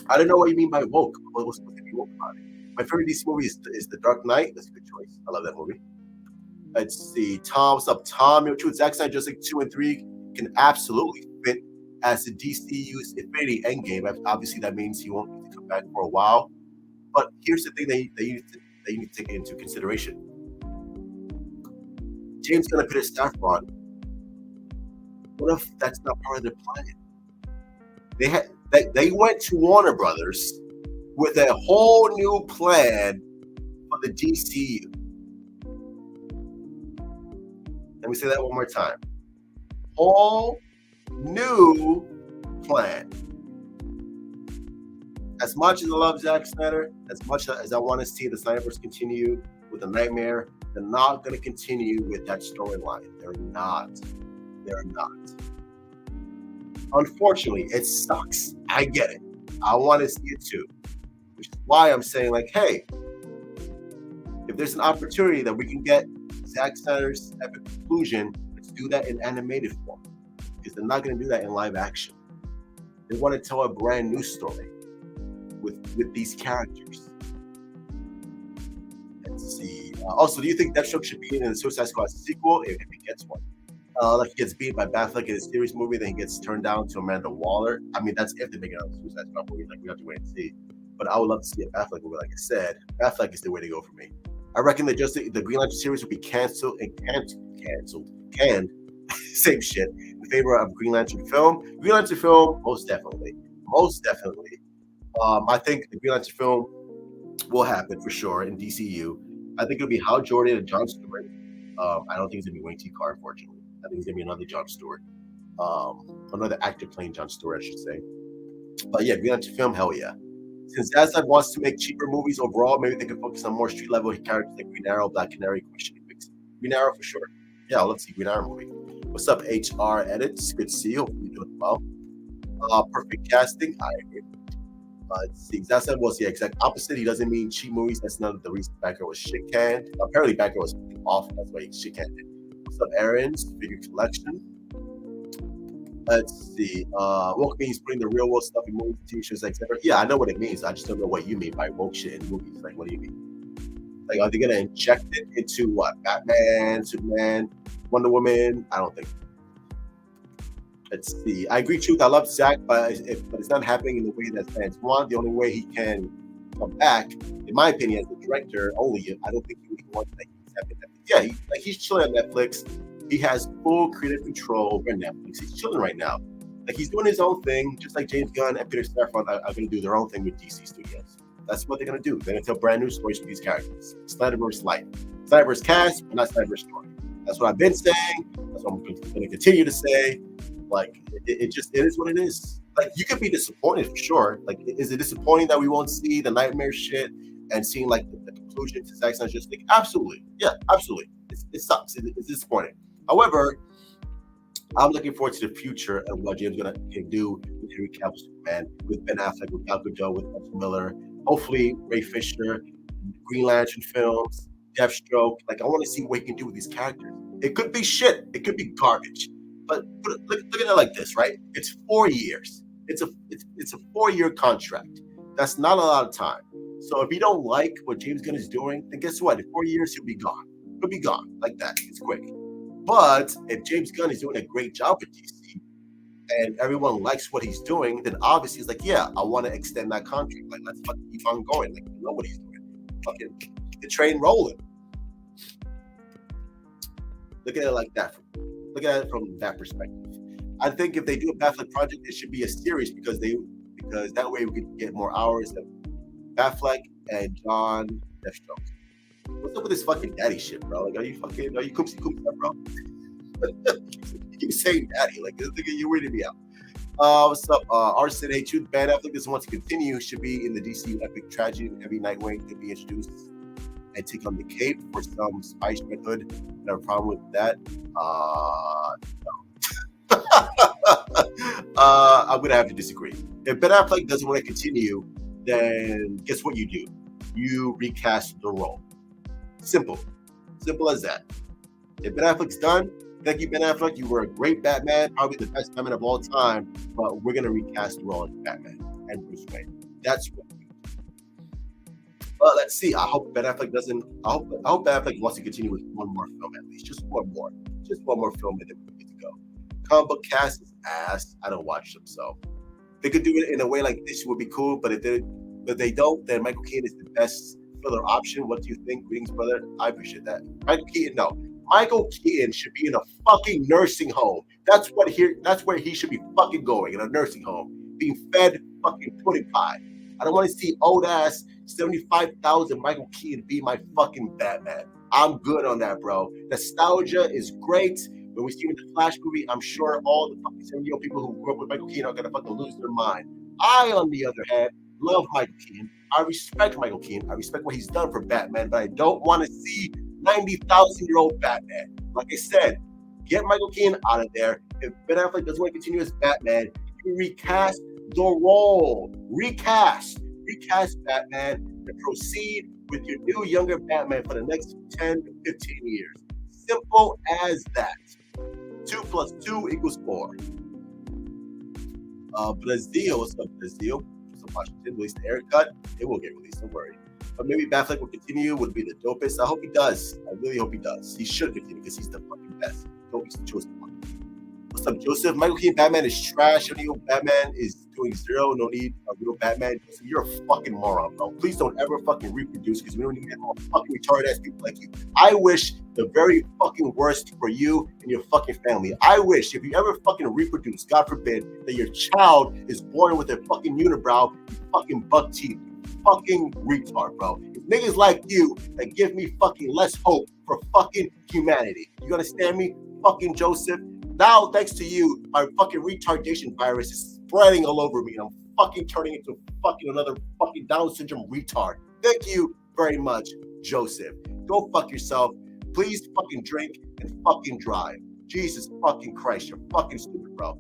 I don't know what you mean by woke. What's supposed to be woke about it? My favorite DC movie is The Dark Knight. That's a good choice. I love that movie. Let's see. Tom, what's up, Tom? Truth. Zack Snyder Justice League 2 and 3 can absolutely fit as the DCU's Infinity Endgame. Obviously, that means he won't need to come back for a while. But here's the thing that you need to take into consideration. James Gunn and Peter Safran. What if that's not part of their plan? They went to Warner Brothers with a whole new plan for the DCU. Let me say that one more time. Whole new plan. As much as I love Zack Snyder, as much as I want to see the Snyderverse continue with the Nightmare, they're not going to continue with that storyline. They're not. Unfortunately, it sucks. I get it. I want to see it too. Which is why I'm saying, like, hey, if there's an opportunity that we can get Zack Snyder's epic conclusion, let's do that in animated form. Because they're not going to do that in live action. They want to tell a brand new story with these characters. Let's see. Also, do you think Deathstroke should be in the Suicide Squad sequel if he gets one? Like he gets beat by Batfleck in a series movie, then he gets turned down to Amanda Waller. I mean, that's if they make another Suicide Squad movie. Like, we have to wait and see. But I would love to see a Batfleck movie. Like I said, Batfleck is the way to go for me. I reckon that just the Green Lantern series will be canceled. Same shit. In favor of Green Lantern film. Green Lantern film, most definitely. I think the Green Lantern film will happen for sure in DCU. I think it'll be Hal Jordan and Jon Stewart. I don't think it's gonna be Wayne T. Carr, unfortunately. I think it's gonna be another Jon Stewart. Another actor playing Jon Stewart, I should say. But yeah, Green Lantern film, hell yeah. Since Zack wants to make cheaper movies overall, maybe they can focus on more street level characters like Green Arrow, Black Canary, Question. Green Arrow for sure. Yeah, let's see Green Arrow movie. What's up, HR Edits? Good to see you. Hope you're doing well. Perfect casting. I agree. Let's see. Zack was the exact opposite. He doesn't mean cheap movies. That's none of the reason Batgirl was shit canned. Apparently, Batgirl was awful. That's why he shit canned it. What's up, Aaron's figure collection? Let's see. Woke means putting the real world stuff in movies, TV shows, etc. Yeah, I know what it means. I just don't know what you mean by woke shit in movies. Like, what do you mean? Like, are they gonna inject it into what? Batman, Superman, Wonder Woman? I don't think. Let's see. I agree, Truth. I love Zack, but it's not happening in the way that fans want. The only way he can come back, in my opinion, as the director, only I don't think he would want that he's having Netflix. Yeah, he's chilling on Netflix. He has full creative control over Netflix. He's chilling right now. Like, he's doing his own thing, just like James Gunn and Peter Safran are going to do their own thing with DC Studios. That's what they're going to do. They're going to tell brand new stories for these characters. Snyderverse light. Snyderverse cast, but not Snyderverse story. That's what I've been saying. That's what I'm going to continue to say. Like, it is what it is. Like, you could be disappointed for sure. Like, is it disappointing that we won't see the Nightmare shit and seeing like the conclusion to Zack Snyder's Justice League? Absolutely. Yeah, absolutely. It sucks. It's disappointing. However, I'm looking forward to the future and what James can do with Henry Cavill Superman, with Ben Affleck, with Gal Gadot, with Ezra Miller, hopefully Ray Fisher, Green Lantern films. Deathstroke. Like, I want to see what he can do with these characters. It could be shit. It could be garbage. But look at it like this, right? It's 4 years. It's a 4-year contract. That's not a lot of time. So if you don't like what James Gunn is doing, then guess what? In 4 years, he'll be gone. He'll be gone like that. It's quick. But if James Gunn is doing a great job with DC and everyone likes what he's doing, then obviously he's like, yeah, I want to extend that contract. Like, let's fucking keep on going. Like, you know what he's doing. Fucking the train rolling. Look at it like that. Look at it from that perspective. I think if they do a Batfleck project, it should be a series because that way we could get more hours of Batfleck and John Deathstroke. What's up with this fucking daddy shit, bro? Like, are you koopsy, bro? You keep saying daddy, like, this nigga, you're weirding me out. What's up? Arson, hey, Truth, Ben Affleck doesn't want to continue. Should be in the DC epic tragedy when every Nightwing could be introduced and take on the cape for some Spice Red Hood. No problem with that. No. I'm gonna have to disagree. If Ben Affleck doesn't want to continue, then guess what you do? You recast the role. Simple as that. If Ben Affleck's done, thank you, Ben Affleck. You were a great Batman, probably the best Batman of all time. But we're gonna recast the role of Batman and Bruce Wayne. That's what we do. But let's see. I hope Ben Affleck doesn't. I hope Ben Affleck wants to continue with one more film at least, just one more film, and then we're good to go. Comic book cast is ass. I don't watch them, so they could do it in a way like this would be cool. But if they don't, then Michael Keaton is the best filler option. What do you think? Greetings, brother. I appreciate that. Michael Keaton, no. Michael Keaton should be in a fucking nursing home. That's where he should be fucking going, in a nursing home, being fed fucking pudding pie. I don't want to see old ass 75,000 Michael Keaton be my fucking Batman. I'm good on that, bro. Nostalgia is great. When we see him in the Flash movie, I'm sure all the fucking 70-year-old people who grew up with Michael Keaton are gonna fucking lose their mind. I, on the other hand, love Michael Keaton. I respect Michael Keaton. I respect what he's done for Batman, but I don't want to see 90,000-year-old Batman. Like I said, get Michael Keaton out of there. If Ben Affleck doesn't want to continue as Batman, you recast the role. Recast Batman and proceed with your new younger Batman for the next 10 to 15 years. Simple as that. 2 + 2 = 4. Brazil, what's up, Brazil? So Washington released the haircut. It will get released, don't worry. But maybe Batfleck will continue, would be the dopest. I hope he does. I really hope he does. He should continue because he's the fucking best. Dopest choice one. What's up, Joseph? Michael Keaton Batman is trash. Only Batman is doing zero. No need a real Batman. Joseph, you're a fucking moron, bro. Please don't ever fucking reproduce because we don't need any more fucking retarded ass people like you. I wish the very fucking worst for you and your fucking family. I wish if you ever fucking reproduce, God forbid, that your child is born with a fucking unibrow, you fucking buck teeth. Fucking retard, bro. It's niggas like you that give me fucking less hope for fucking humanity. You understand me? Fucking Joseph. Now, thanks to you, my fucking retardation virus is spreading all over me and I'm fucking turning into fucking another fucking Down syndrome retard. Thank you very much, Joseph. Go fuck yourself. Please fucking drink and fucking drive. Jesus fucking Christ, you're fucking stupid, bro.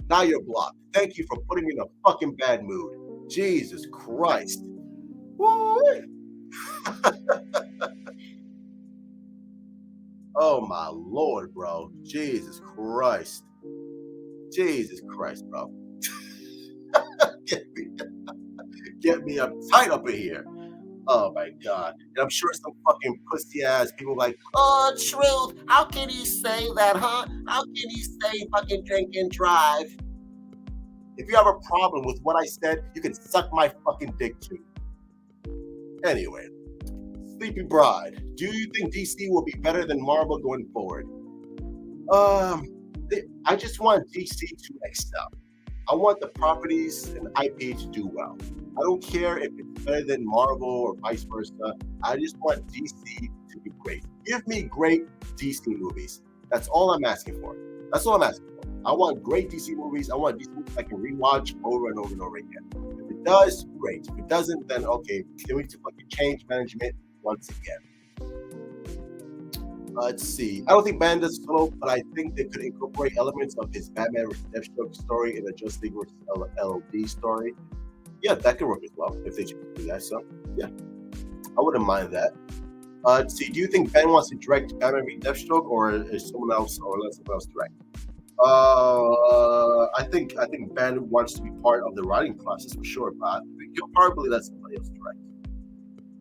Now you're blocked. Thank you for putting me in a fucking bad mood. Jesus Christ. What? Oh my Lord, bro. Jesus Christ, bro. Get me uptight up in here. Oh my God. And I'm sure some fucking pussy ass people like, oh, Truth, how can you say that, huh? How can you say fucking drink and drive? If you have a problem with what I said, you can suck my fucking dick too. Anyway, Sleepy Bride, do you think DC will be better than Marvel going forward? I just want DC to excel. I want the properties and IP to do well. I don't care if it's better than Marvel or vice versa. I just want DC to be great. Give me great DC movies. That's all I'm asking for. I want great DC movies. I want DC movies I can rewatch over and over and over again. If it does, great. If it doesn't, then okay, then we need to fucking change management once again. Let's see. I don't think Batman does solo, but I think they could incorporate elements of his Batman vs. Deathstroke story in a Justice League vs. LLD story. Yeah, that could work as well if they choose to do that. So, yeah, I wouldn't mind that. See, do you think Ben wants to direct Batman v Deathstroke, or is someone else, or let someone else direct? I think Ben wants to be part of the writing process for sure, but I think he'll probably let somebody else direct.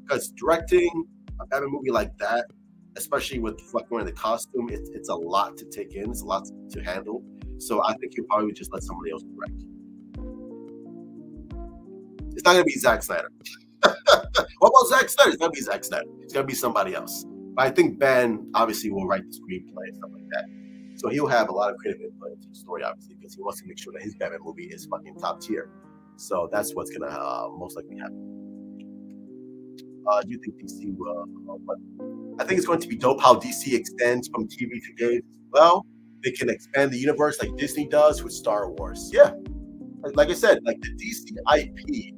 Because directing a Batman movie like that, especially with like wearing the costume, it's a lot to take in. It's a lot to handle. So I think he'll probably just let somebody else direct. It's not gonna be Zack Snyder. What about Zack Snyder? It's gonna be Zack Snyder. It's gonna be somebody else. But I think Ben obviously will write the screenplay and stuff like that. So he'll have a lot of creative input into the story, obviously, because he wants to make sure that his Batman movie is fucking top tier. So that's what's gonna most likely happen. Do you think DC will? I think it's going to be dope how DC extends from TV to games as well. They can expand the universe like Disney does with Star Wars. Yeah, like I said, like the DC IP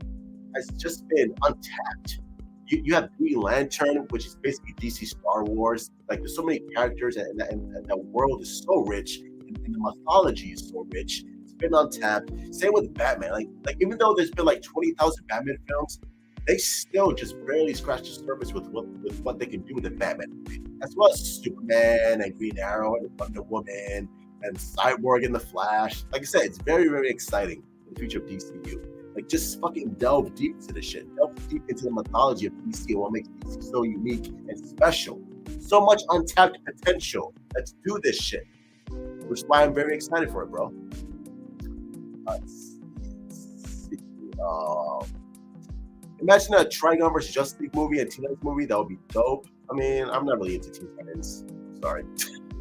has just been untapped. You have Green Lantern, which is basically DC Star Wars. Like there's so many characters, and the world is so rich, and the mythology is so rich. It's been untapped. Same with Batman. Like even though there's been like 20,000 Batman films, they still just barely scratch the surface with what they can do with the Batman movie, as well as Superman and Green Arrow and Wonder Woman and Cyborg and the Flash. Like I said, it's very, very exciting in the future of DCU. Like, just fucking delve deep into this shit. Delve deep into the mythology of DC and what makes DC so unique and special. So much untapped potential. Let's do this shit. Which is why I'm very excited for it, bro. Let's see. Imagine a Trigon versus Justice League movie and Teen Titans movie. That would be dope. I mean, I'm not really into Teen Titans. Sorry.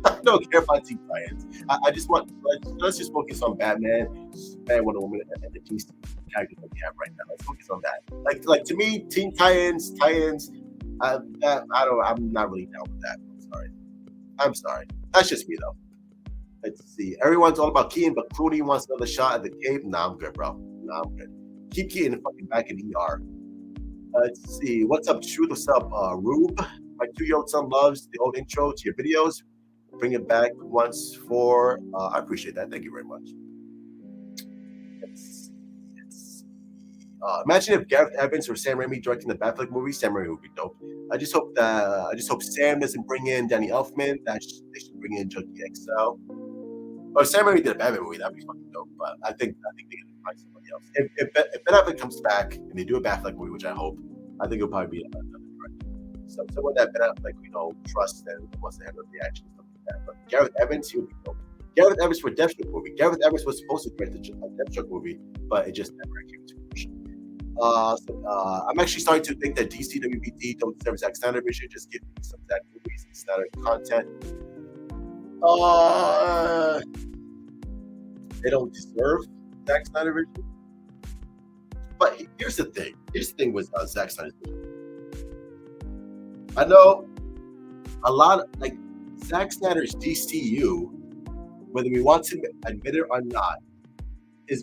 I don't care about Teen Titans. I just want, let's just focus on Batman, Superman, Wonder Woman, and the DC characters that we have right now. Let's focus on that. Like to me, Teen Titans, I'm not really down with that. I'm sorry. That's just me though. Let's see. Everyone's all about Keaton, but Clooney wants another shot at the cape. Nah, I'm good, bro. I'm good. Keep Keaton fucking back in ER. Let's see. What's up, Truth? What's up, Rube? My 2-year-old son loves the old intro to your videos. Bring it back once for. I appreciate that. Thank you very much. Let's see. Imagine if Gareth Evans or Sam Raimi directing the Batfleck movie. Sam Raimi would be dope. I just hope Sam doesn't bring in Danny Elfman. They should bring in Junkie XL. Or if Sam Raimi did a Batman movie, that'd be fucking dope. But I think they can find somebody else. If Ben Affleck comes back and they do a Batfleck movie, which I hope, I think it'll probably be another director. So someone that Ben Affleck, trusts and wants to handle the action stuff like that. But Gareth Evans, he would be dope. Gareth Evans for Deathstroke movie. Gareth Evans was supposed to direct the Deathstroke movie, but it just never came to fruition. I'm actually starting to think that DC WBD don't deserve Zack Snyder. We should just give me some Zack movies and Snyder content. They don't deserve Zack Snyder vision. But here's the thing. Here's the thing with Zack Snyder's vision. I know a lot of Zack Snyder's DCU, whether we want to admit it or not,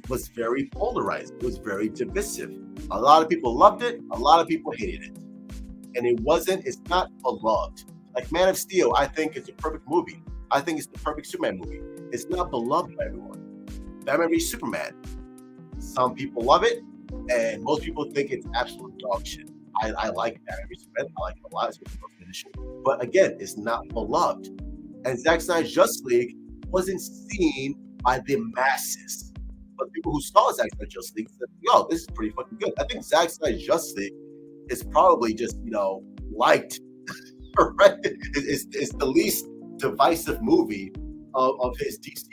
was very polarized. It was very divisive. A lot of people loved it. A lot of people hated it. And it's not beloved. Like Man of Steel, I think it's a perfect movie. I think it's the perfect Superman movie. It's not beloved by everyone. Batman v Superman. Some people love it, and most people think it's absolute dog shit. I like Batman v Superman. I like it a lot. But again, it's not beloved. And Zack Snyder's Justice League wasn't seen by the masses. But people who saw Zack Snyder's Justice League said, yo, this is pretty fucking good. I think Zack Snyder's Justice League is probably just, liked. Right? It's the least divisive movie of his DC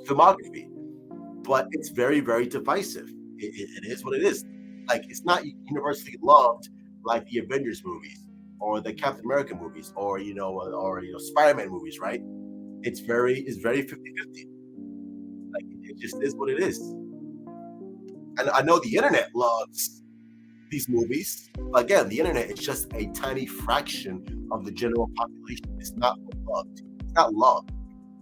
filmography. But it's very, very divisive. It is what it is. Like, it's not universally loved like the Avengers movies or the Captain America movies or Spider-Man movies, right? It's very 50-50. Like, it just is what it is. And I know the internet loves these movies. Again, the internet is just a tiny fraction of the general population. It's not loved. It's not loved.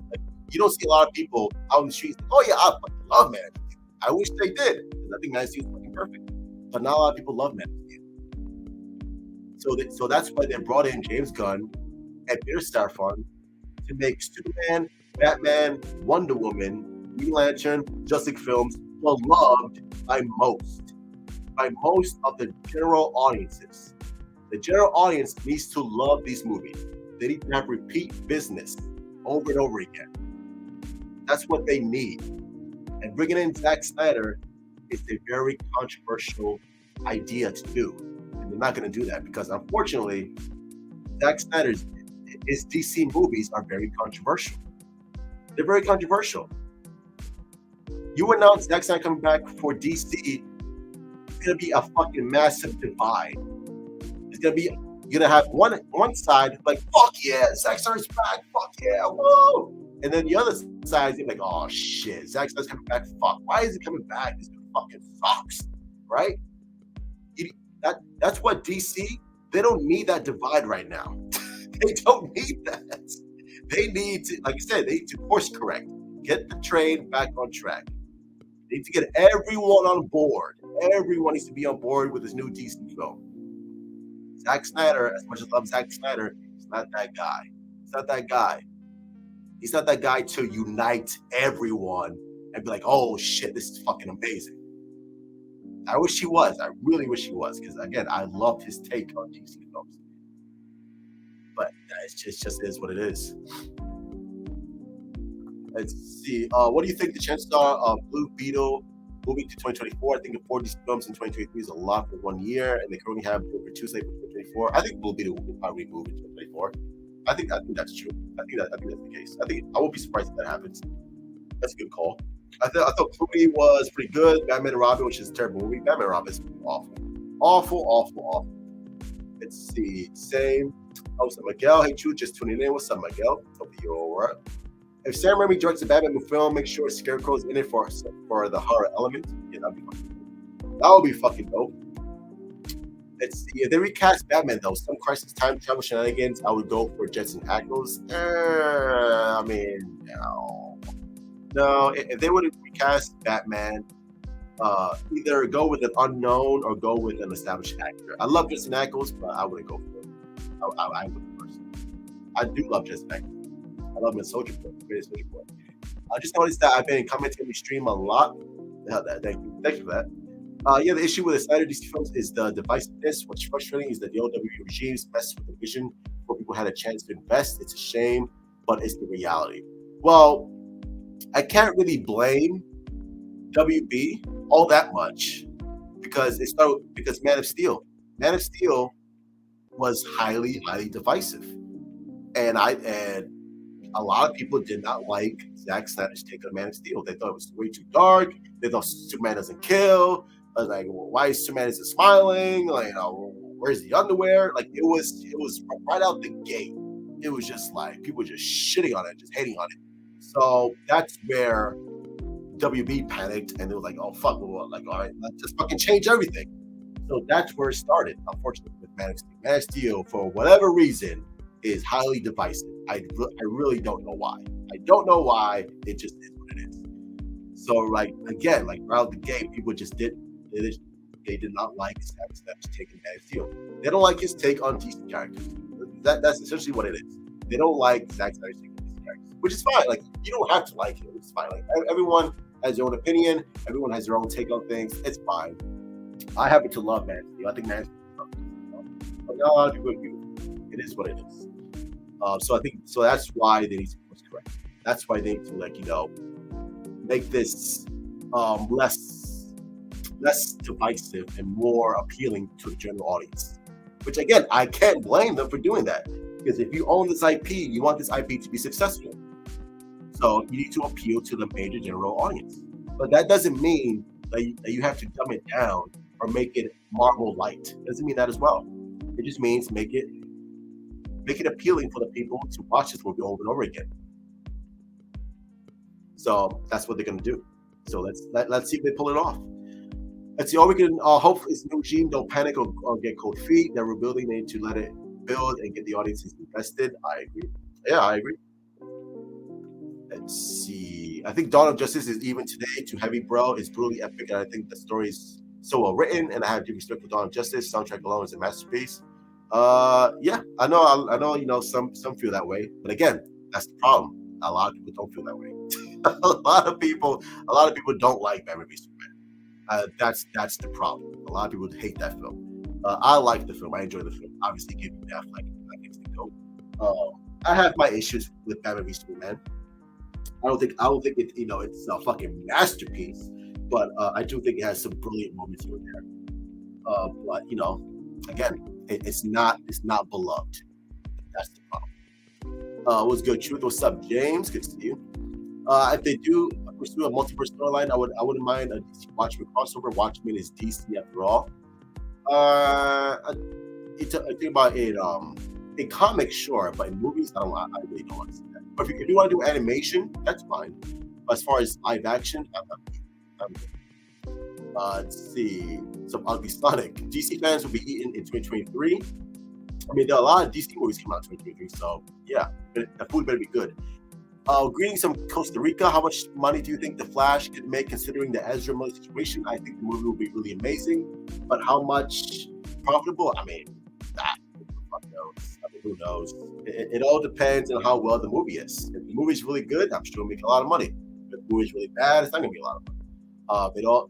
Like, you don't see a lot of people out in the streets. Oh yeah, I fucking love Man of Steel. I wish they did, because I think Man of Steel is fucking perfect. But not a lot of people love Man of Steel. So that's why they brought in James Gunn and Peter Safran to make Superman, Batman, Wonder Woman, Green Lantern, Justice League films beloved by most of the general audiences. The general audience needs to love these movies. They need to have repeat business over and over again. That's what they need. And bringing in Zack Snyder is a very controversial idea to do. And they're not going to do that because, unfortunately, Zack Snyder's his DC movies are very controversial. They're very controversial. You announce Zack Snyder coming back for DC, it's going to be a fucking massive divide. It's going to be, you're going to have one side like, fuck yeah, Zack Snyder's back, fuck yeah, whoa. And then the other side, you're like, oh shit, Zack Snyder's coming back, fuck. Why is he coming back? This fucking sucks, right? That's what DC, they don't need that divide right now. They don't need that. They need to, like I said, they need to course correct. Get the train back on track. They need to get everyone on board. Everyone needs to be on board with this new DC film. Zack Snyder, as much as I love Zack Snyder, he's not that guy. He's not that guy. He's not that guy to unite everyone and be like, oh shit, this is fucking amazing. I wish he was. I really wish he was. Because again, I loved his take on DC films. But it just is what it is. Let's see. What do you think the chances are of Blue Beetle moving to 2024? I think 40 films in 2023 is a lot for 1 year, and they currently have Joker 2 slate for 2024. I think Blue Beetle will probably move in 2024. I think that's true. I think that's the case. I won't be surprised if that happens. That's a good call. I thought Clooney was pretty good. Batman and Robin, which is a terrible movie. Batman and Robin is awful. Let's see. Same. Oh, what's up, Miguel? Hey, Chu, just tuning in. What's up, Miguel? Hope you're all right. If Sam Raimi directs a Batman film, make sure Scarecrow's in it for the horror element. Yeah, that'd be fun. That would be fucking dope. Let's see. If they recast Batman, though, some crisis time travel shenanigans, I would go for Jensen Ackles. I mean, no. If they would have recast Batman, either go with an unknown or go with an established actor. I love Jensen Ackles, but I wouldn't go for it. I wouldn't personally. I do love Jensen Ackles. I love him as Soldier Boy. Great Soldier Boy. I just noticed that I've been commenting on the stream a lot. Thank you for that. The issue with the Snyder DC films is the divisiveness. What's frustrating is that the OW regimes mess with the vision where people had a chance to invest. It's a shame, but it's the reality. Well, I can't really blame WB all that much because Man of Steel was highly divisive, and a lot of people did not like Zack Snyder's take on Man of Steel. They thought it was way too dark. They thought Superman doesn't kill. I was like, well, why is Superman isn't smiling? Like, where's the underwear? Like, it was right out the gate. It was just like people just shitting on it, just hating on it. So that's where WB panicked and they were like, oh fuck, well, like, all right, let's just fucking change everything. So that's where it started, unfortunately, with Man of Steel. Man of Steel, for whatever reason, is highly divisive. I really don't know why. I don't know why. It just is what it is. So, like, again, like right out the gate, people just did not like Zack Snyder's take on Man of Steel. They don't like his take on DC characters. That's essentially what it is. They don't like Zack Snyder's take on DC characters, which is fine. Like, you don't have to like it. It's fine. Like, everyone has their own opinion. Everyone has their own take on things. It's fine. I happen to love Man of Steel. I think Man of Steel is perfect. But not a lot of people agree with it. It is what it is. So that's why they need to course correct. That's why they need to make this less divisive and more appealing to the general audience. Which again, I can't blame them for doing that because if you own this IP, you want this IP to be successful. So you need to appeal to the major general audience. But that doesn't mean that you have to dumb it down or make it Marvel light. It doesn't mean that as well. It just means make it appealing for the people to watch this movie over and over again. So that's what they're going to do. So let's see if they pull it off. Let's see. All we can hope is the regime don't panic or get cold feet. They're rebuilding. They need to let it build and get the audiences invested. I agree. Yeah, I agree. Let's see. I think Dawn of Justice is even today too heavy, bro. It's brutally epic, and I think the story is so well written. And I have deep respect for Dawn of Justice. Soundtrack alone is a masterpiece. Yeah, I know. Some feel that way, but again, that's the problem. A lot of people don't feel that way. a lot of people don't like Batman v Superman. That's the problem. A lot of people hate that film. I like the film. I enjoy the film. Obviously, giving Affleck against the GOAT. I have my issues with Batman v Superman. I don't think it. It's a fucking masterpiece, but I do think it has some brilliant moments here and there. But again, it's not beloved. That's the problem. What's good, Truth? What's up, James? Good to see you. If they do pursue a multiverse storyline, I wouldn't mind a DC Watchmen crossover. Watchmen is DC after all. I think about it. In comics, sure, but in movies, I really don't want to see that. But if you want to do animation, that's fine. But as far as live action, I'm let's see. Some ugly Sonic. DC fans will be eaten in 2023. I mean, there are a lot of DC movies coming out in 2023, so yeah, the food better be good. Greetings from Costa Rica. How much money do you think The Flash could make considering the Ezra Miller situation? I think the movie will be really amazing, but how much profitable? I mean, who the fuck knows? I mean, who knows? It all depends on how well the movie is. If the movie's really good, I'm sure it'll make a lot of money. If the movie's really bad, it's not gonna be a lot of money.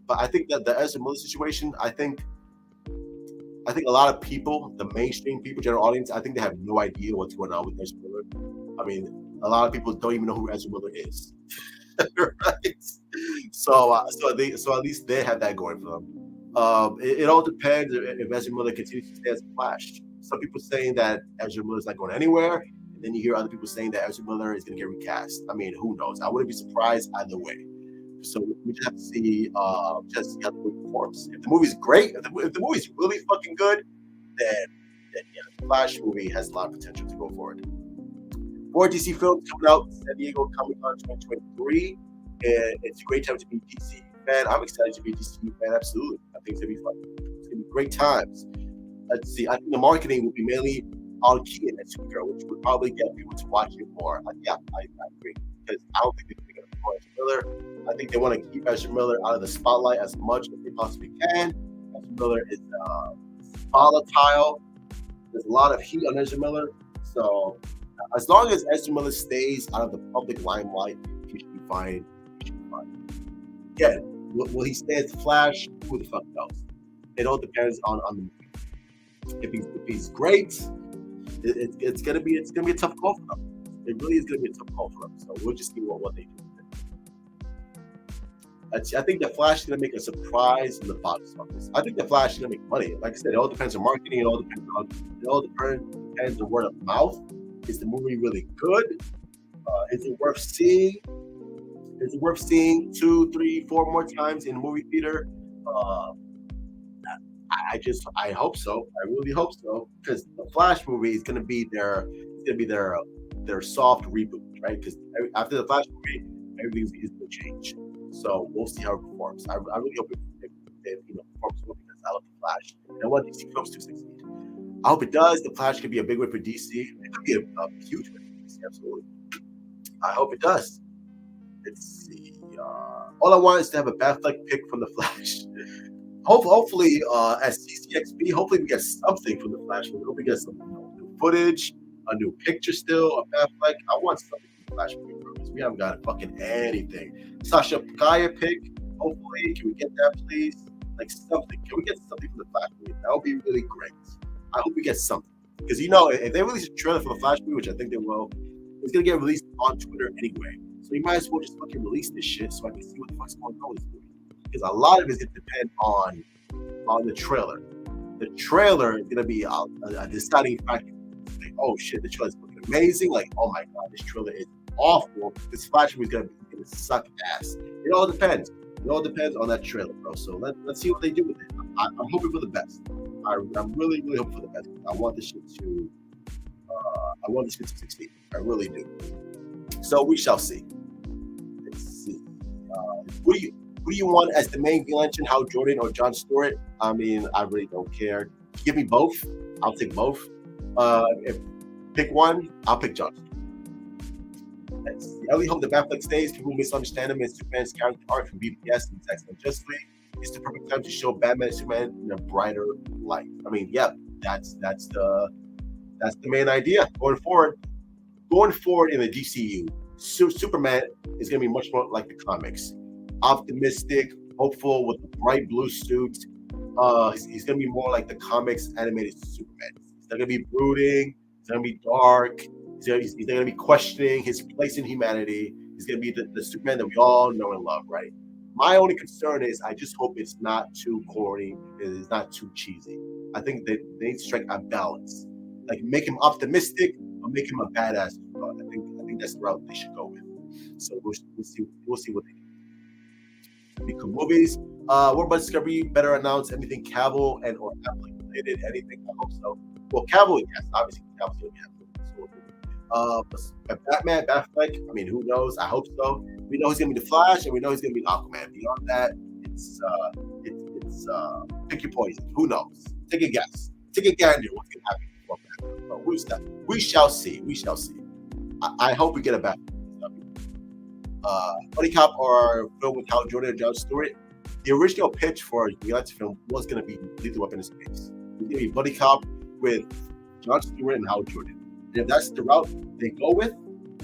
But I think that the Ezra Miller situation, I think a lot of people, the mainstream people, general audience, I think they have no idea what's going on with Ezra Miller. I mean, a lot of people don't even know who Ezra Miller is, right? So at least they have that going for them. It all depends if Ezra Miller continues to stay as Flash. Some people saying that Ezra Miller's not going anywhere, and then you hear other people saying that Ezra Miller is going to get recast. I mean, who knows? I wouldn't be surprised either way. So we just have to see how the movie performs. If the movie's great, if the movie's really fucking good, then yeah, the Flash movie has a lot of potential to go forward. More DC films coming out, San Diego Comic Con 2023, and it's a great time to be a DC fan. I'm excited to be a DC fan, absolutely. I think it's gonna be fun. It's gonna be great times. Let's see. I think the marketing will be mainly on Keaton and Supergirl, which would probably get people to watch it more. I agree, because I don't think they're gonna promote Ezra Miller. I think they want to keep Ezra Miller out of the spotlight as much as they possibly can. Ezra Miller is volatile. There's a lot of heat on Ezra Miller, so as long as Ezra Miller stays out of the public limelight, he should be fine. Again, will he stay as Flash? Who the fuck knows? It all depends on the movie. If he's great, it's gonna be a tough call for him. It really is gonna be a tough call for him. So we'll just see what they do. I think the Flash is gonna make a surprise in the box office. I think the Flash is gonna make money. Like I said, it all depends on marketing. It all depends on word of mouth. Is the movie really good? Is it worth seeing? Is it worth seeing 2, 3, 4 more times in the movie theater? I hope so. I really hope so, because the Flash movie is gonna be their soft reboot, right? Because after the Flash movie, everything is gonna change. So we'll see how it performs. I really hope it performs well, because I love the Flash and I want DC films to succeed. I hope it does. The Flash could be a big win for DC. It could be a huge win for DC, absolutely. I hope it does. Let's see. All I want is to have a Batfleck pick from the Flash. Hopefully, at CCXP, hopefully we get something from the Flash. We hope we get some new footage, a new picture still of Batfleck. I want something from the Flash movie because we haven't got fucking anything. Sasha Gaia pick. Hopefully, can we get that, please? Like something. Can we get something from the Flash movie? That would be really great. I hope we get something, because if they release a trailer for the Flash movie, which I think they will, it's gonna get released on Twitter anyway. So you might as well just fucking release this shit so I can see what the fuck's going on with this movie. Because a lot of it is gonna depend on the trailer. The trailer is gonna be a deciding factor. Like, oh shit, the trailer's looking amazing. Like, oh my god, this trailer is awful. This Flash movie is gonna suck ass. It all depends. It all depends on that trailer, bro. So let's see what they do with it. I'm hoping for the best. I'm really, really hoping for the best. I want this shit to succeed. I really do. So we shall see. Let's see. Who do you want as the main villain? Hal Jordan or John Stewart? I mean, I really don't care. Give me both. I'll take both. If pick one, I'll pick John Stewart. Let's see. I really hope the Batfleck stays. People misunderstand him as Superman's character arc from BBS and Zack Snyder Justice. It's the perfect time to show Batman and Superman in a brighter light. I mean, yeah, that's the main idea going forward. Going forward in the DCU, Superman is going to be much more like the comics. Optimistic, hopeful, with a bright blue suit, He's gonna be more like the comics animated Superman. He's not gonna be brooding. He's gonna be dark. He's gonna be questioning his place in humanity. He's gonna be the Superman that we all know and love, right? My only concern is I just hope it's not too corny. It's not too cheesy. I think that they need to strike a balance, like make him optimistic or make him a badass. I think that's the route they should go with. So we'll see what they do. Because movies. What about Discovery? Better announce anything Cavill and or Affleck related? Anything? I hope so. Well, Cavill, yes, obviously Cavill's gonna be but Batman, Batfleck. I mean, who knows? I hope so. We know he's gonna be the Flash, and we know he's gonna be Aquaman. Beyond that, it's pick your poison. Who knows? Take a guess. Take a gander. What's gonna happen before Batman? But we shall see. We shall see. I hope we get a Batman. Buddy Cop or film with Hal Jordan and John Stewart. The original pitch for the United film was going to be Lethal Weapon in Space. It's going to be Buddy Cop with John Stewart and Hal Jordan. And if that's the route they go with,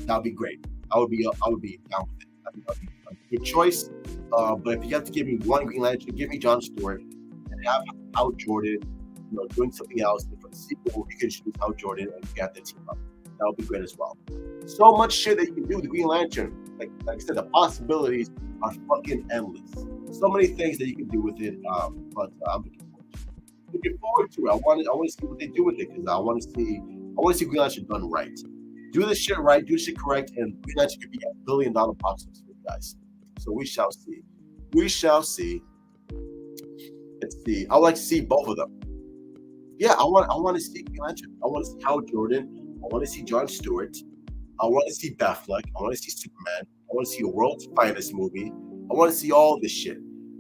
that would be great. I would be down with it. I think that would be a good choice. But if you have to give me one Green Lantern, give me John Stewart and have Hal Jordan, doing something else. And for the sequel, you can choose Hal Jordan and you got the team up. That would be great as well. So much shit that you can do with the Green Lantern. Like I said, the possibilities are fucking endless. So many things that you can do with it, but I'm looking forward to it. I want to see what they do with it because I want to see Green Lantern done right. Do this shit right, do this shit correct, and Green Lantern could be $1 billion box office for you guys. So we shall see. We shall see. Let's see. I would like to see both of them. Yeah, I want to see Green Lantern. I want to see Hal Jordan. I want to see John Stewart. I want to see Batfleck. I want to see Superman. I want to see a world's finest movie. I want to see all this shit.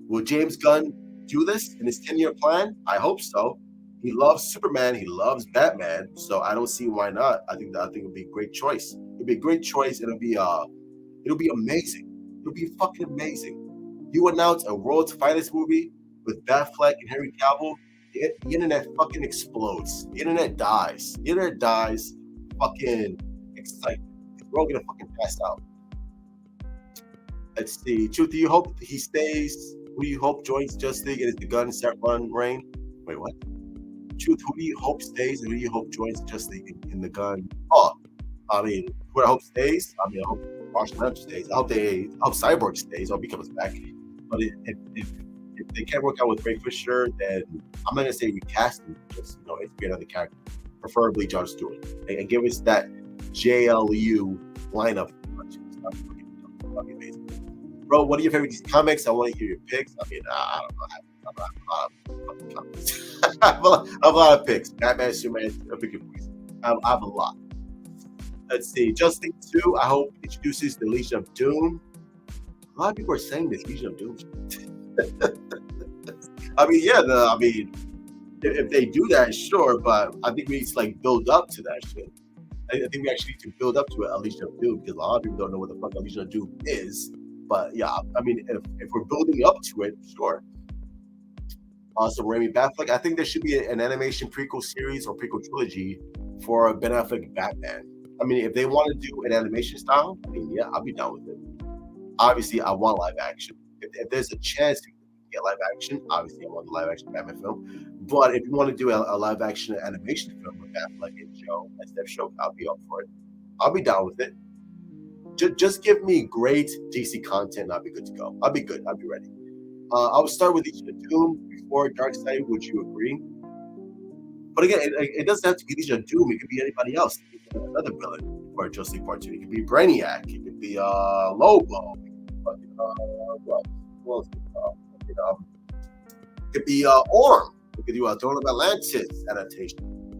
Will James Gunn do this in his 10-year plan? I hope so. He loves Superman. He loves Batman. So I don't see why not. I think it would be a great choice. It'll be a great choice. It'll be amazing. It'll be fucking amazing. You announce a world's finest movie with Batfleck and Henry Cavill. The internet fucking explodes. The internet dies. The internet dies. Fucking excitement. We're all gonna fucking pass out. Let's see. Truth, do you hope he stays? Who do you hope joins Justice League and is the Gunn set run reign? Wait, what? Truth, who do you hope stays and who do you hope joins Justice League in the Gunn? Oh, I mean, who I hope stays? I mean, I hope Martian Manhunter stays. I hope Cyborg stays. I hope he comes back. But if they can't work out with Ray Fisher, then I'm not gonna say recast him. Just it's another character, preferably John Stewart, and give us that JLU lineup. That'd be amazing. Bro, what are your favorite DC comics? I want to hear your picks. I mean, I don't know. I have a lot of picks. Batman, Superman, pick your points. I have a lot. Let's see. Justice League 2, I hope introduces the Legion of Doom. A lot of people are saying this Legion of Doom. I mean, yeah. If they do that, sure. But I think we need to build up to that shit. I think we actually need to build up to a Legion of Doom because a lot of people don't know what the fuck a Legion of Doom is. But yeah, I mean, if we're building up to it, sure. So Raimi Batfleck, I think there should be an animation prequel series or prequel trilogy for Ben Affleck Batman. I mean, if they want to do an animation style, I mean, yeah, I'll be down with it. Obviously, I want live action. If there's a chance to get live action, obviously, I want the live action Batman film. But if you want to do a live action animation film with Batfleck and Joe and Steph Show, I'll be up for it. I'll be down with it. Just give me great DC content and I'll be good to go. I'll be good. I'll be ready. I would start with Legion of Doom before Darkseid. Would you agree? But again, it doesn't have to be Legion of Doom. It could be anybody else. It could be another villain for Justice League Part 2. It could be Brainiac. It could be Lobo. It could be Orm. It could do a Throne of Atlantis adaptation.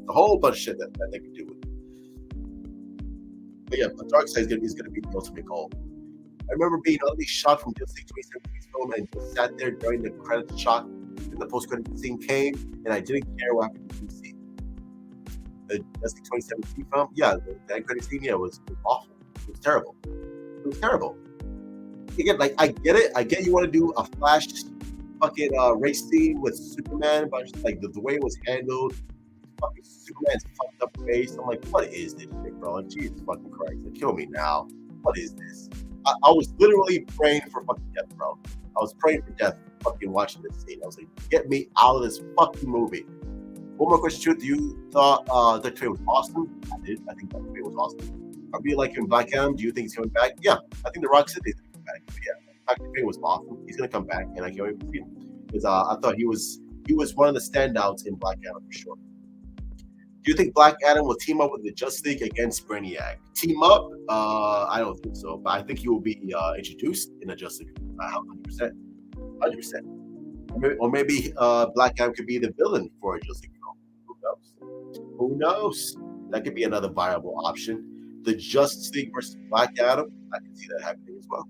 A whole bunch of shit that they could do with it. But yeah, but Darkseid is going to be the ultimate goal. I remember being utterly shocked from Justice League 2017 film and just sat there during the credits shot and the post-credit scene came and I didn't care what happened to DC. The Justice League 2017 film, yeah, that credit scene, yeah, was awful. It was terrible. It was terrible. Again, I get it. I get you want to do a Flash fucking race scene with Superman, but just the way it was handled, fucking Superman's fucked up face. I'm like, what is this shit, bro? Jesus fucking Christ. Kill me now. What is this? I was literally praying for fucking death, bro. I was praying for death fucking watching this scene. I was like, get me out of this fucking movie. One more question, Truth. You thought Dr. Fate was awesome? I did. I think Dr. Fate was awesome. Are we like in Black Adam? Do you think he's coming back? Yeah, I think The Rock said he's going to come back. But yeah, Dr. Fate was awesome. He's going to come back, and I can't wait to see him because I thought he was one of the standouts in Black Adam for sure. Do you think Black Adam will team up with the Justice League against Brainiac? Team up? I don't think so, but I think he will be introduced in a Justice League. 100%. 100%. Or maybe Black Adam could be the villain for a Justice League film. Who knows? Who knows? That could be another viable option. The Justice League versus Black Adam, I can see that happening as well.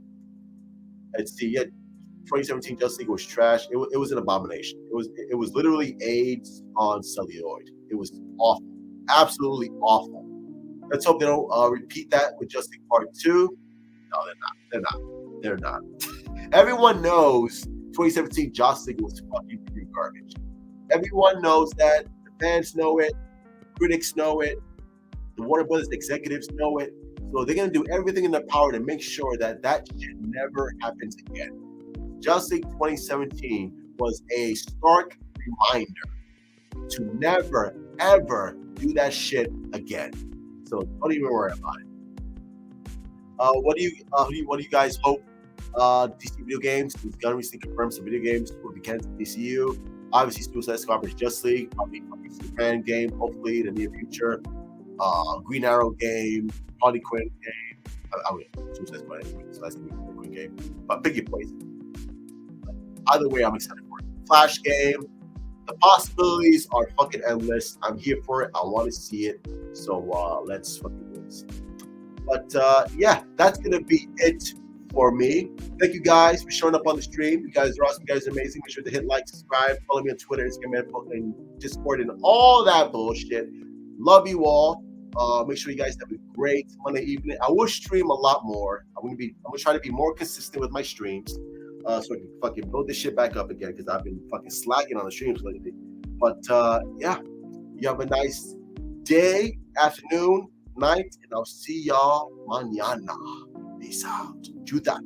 Let's see. Yeah, 2017 Justice League was trash. It was an abomination. It was literally AIDS on celluloid. It was awful, absolutely awful. Let's hope they don't repeat that with Justice League Part 2. No, they're not. Everyone knows 2017 Justice League was fucking pure garbage. Everyone knows that. The fans know it. Critics know it. The Warner Brothers executives know it. So they're going to do everything in their power to make sure that shit never happens again. Justice League 2017 was a stark reminder to never, ever do that shit again. So don't even worry about it. What do you guys hope DC video games? Gunn recently confirmed some video games will be canon to DCU. Obviously, Suicide Squad vs. Justice League, probably Superman game, hopefully in the near future. Green Arrow game, Harley Quinn game. I would Suicide Squad anyway, so that's gonna be a Harley Quinn game. But pick your poison. Either way, I'm excited for it. Flash game. The possibilities are fucking endless. I'm here for it. I want to see it. So let's fucking do this. But yeah, that's gonna be it for me. Thank you guys for showing up on the stream. You guys are awesome. You guys are amazing. Make sure to hit like, subscribe, follow me on Twitter, Instagram, and Discord, and all that bullshit. Love you all. Make sure you guys have a great Monday evening. I will stream a lot more. I'm gonna try to be more consistent with my streams. So I can fucking build this shit back up again because I've been fucking slacking on the streams lately. But yeah, you have a nice day, afternoon, night, and I'll see y'all mañana. Peace out. Juta.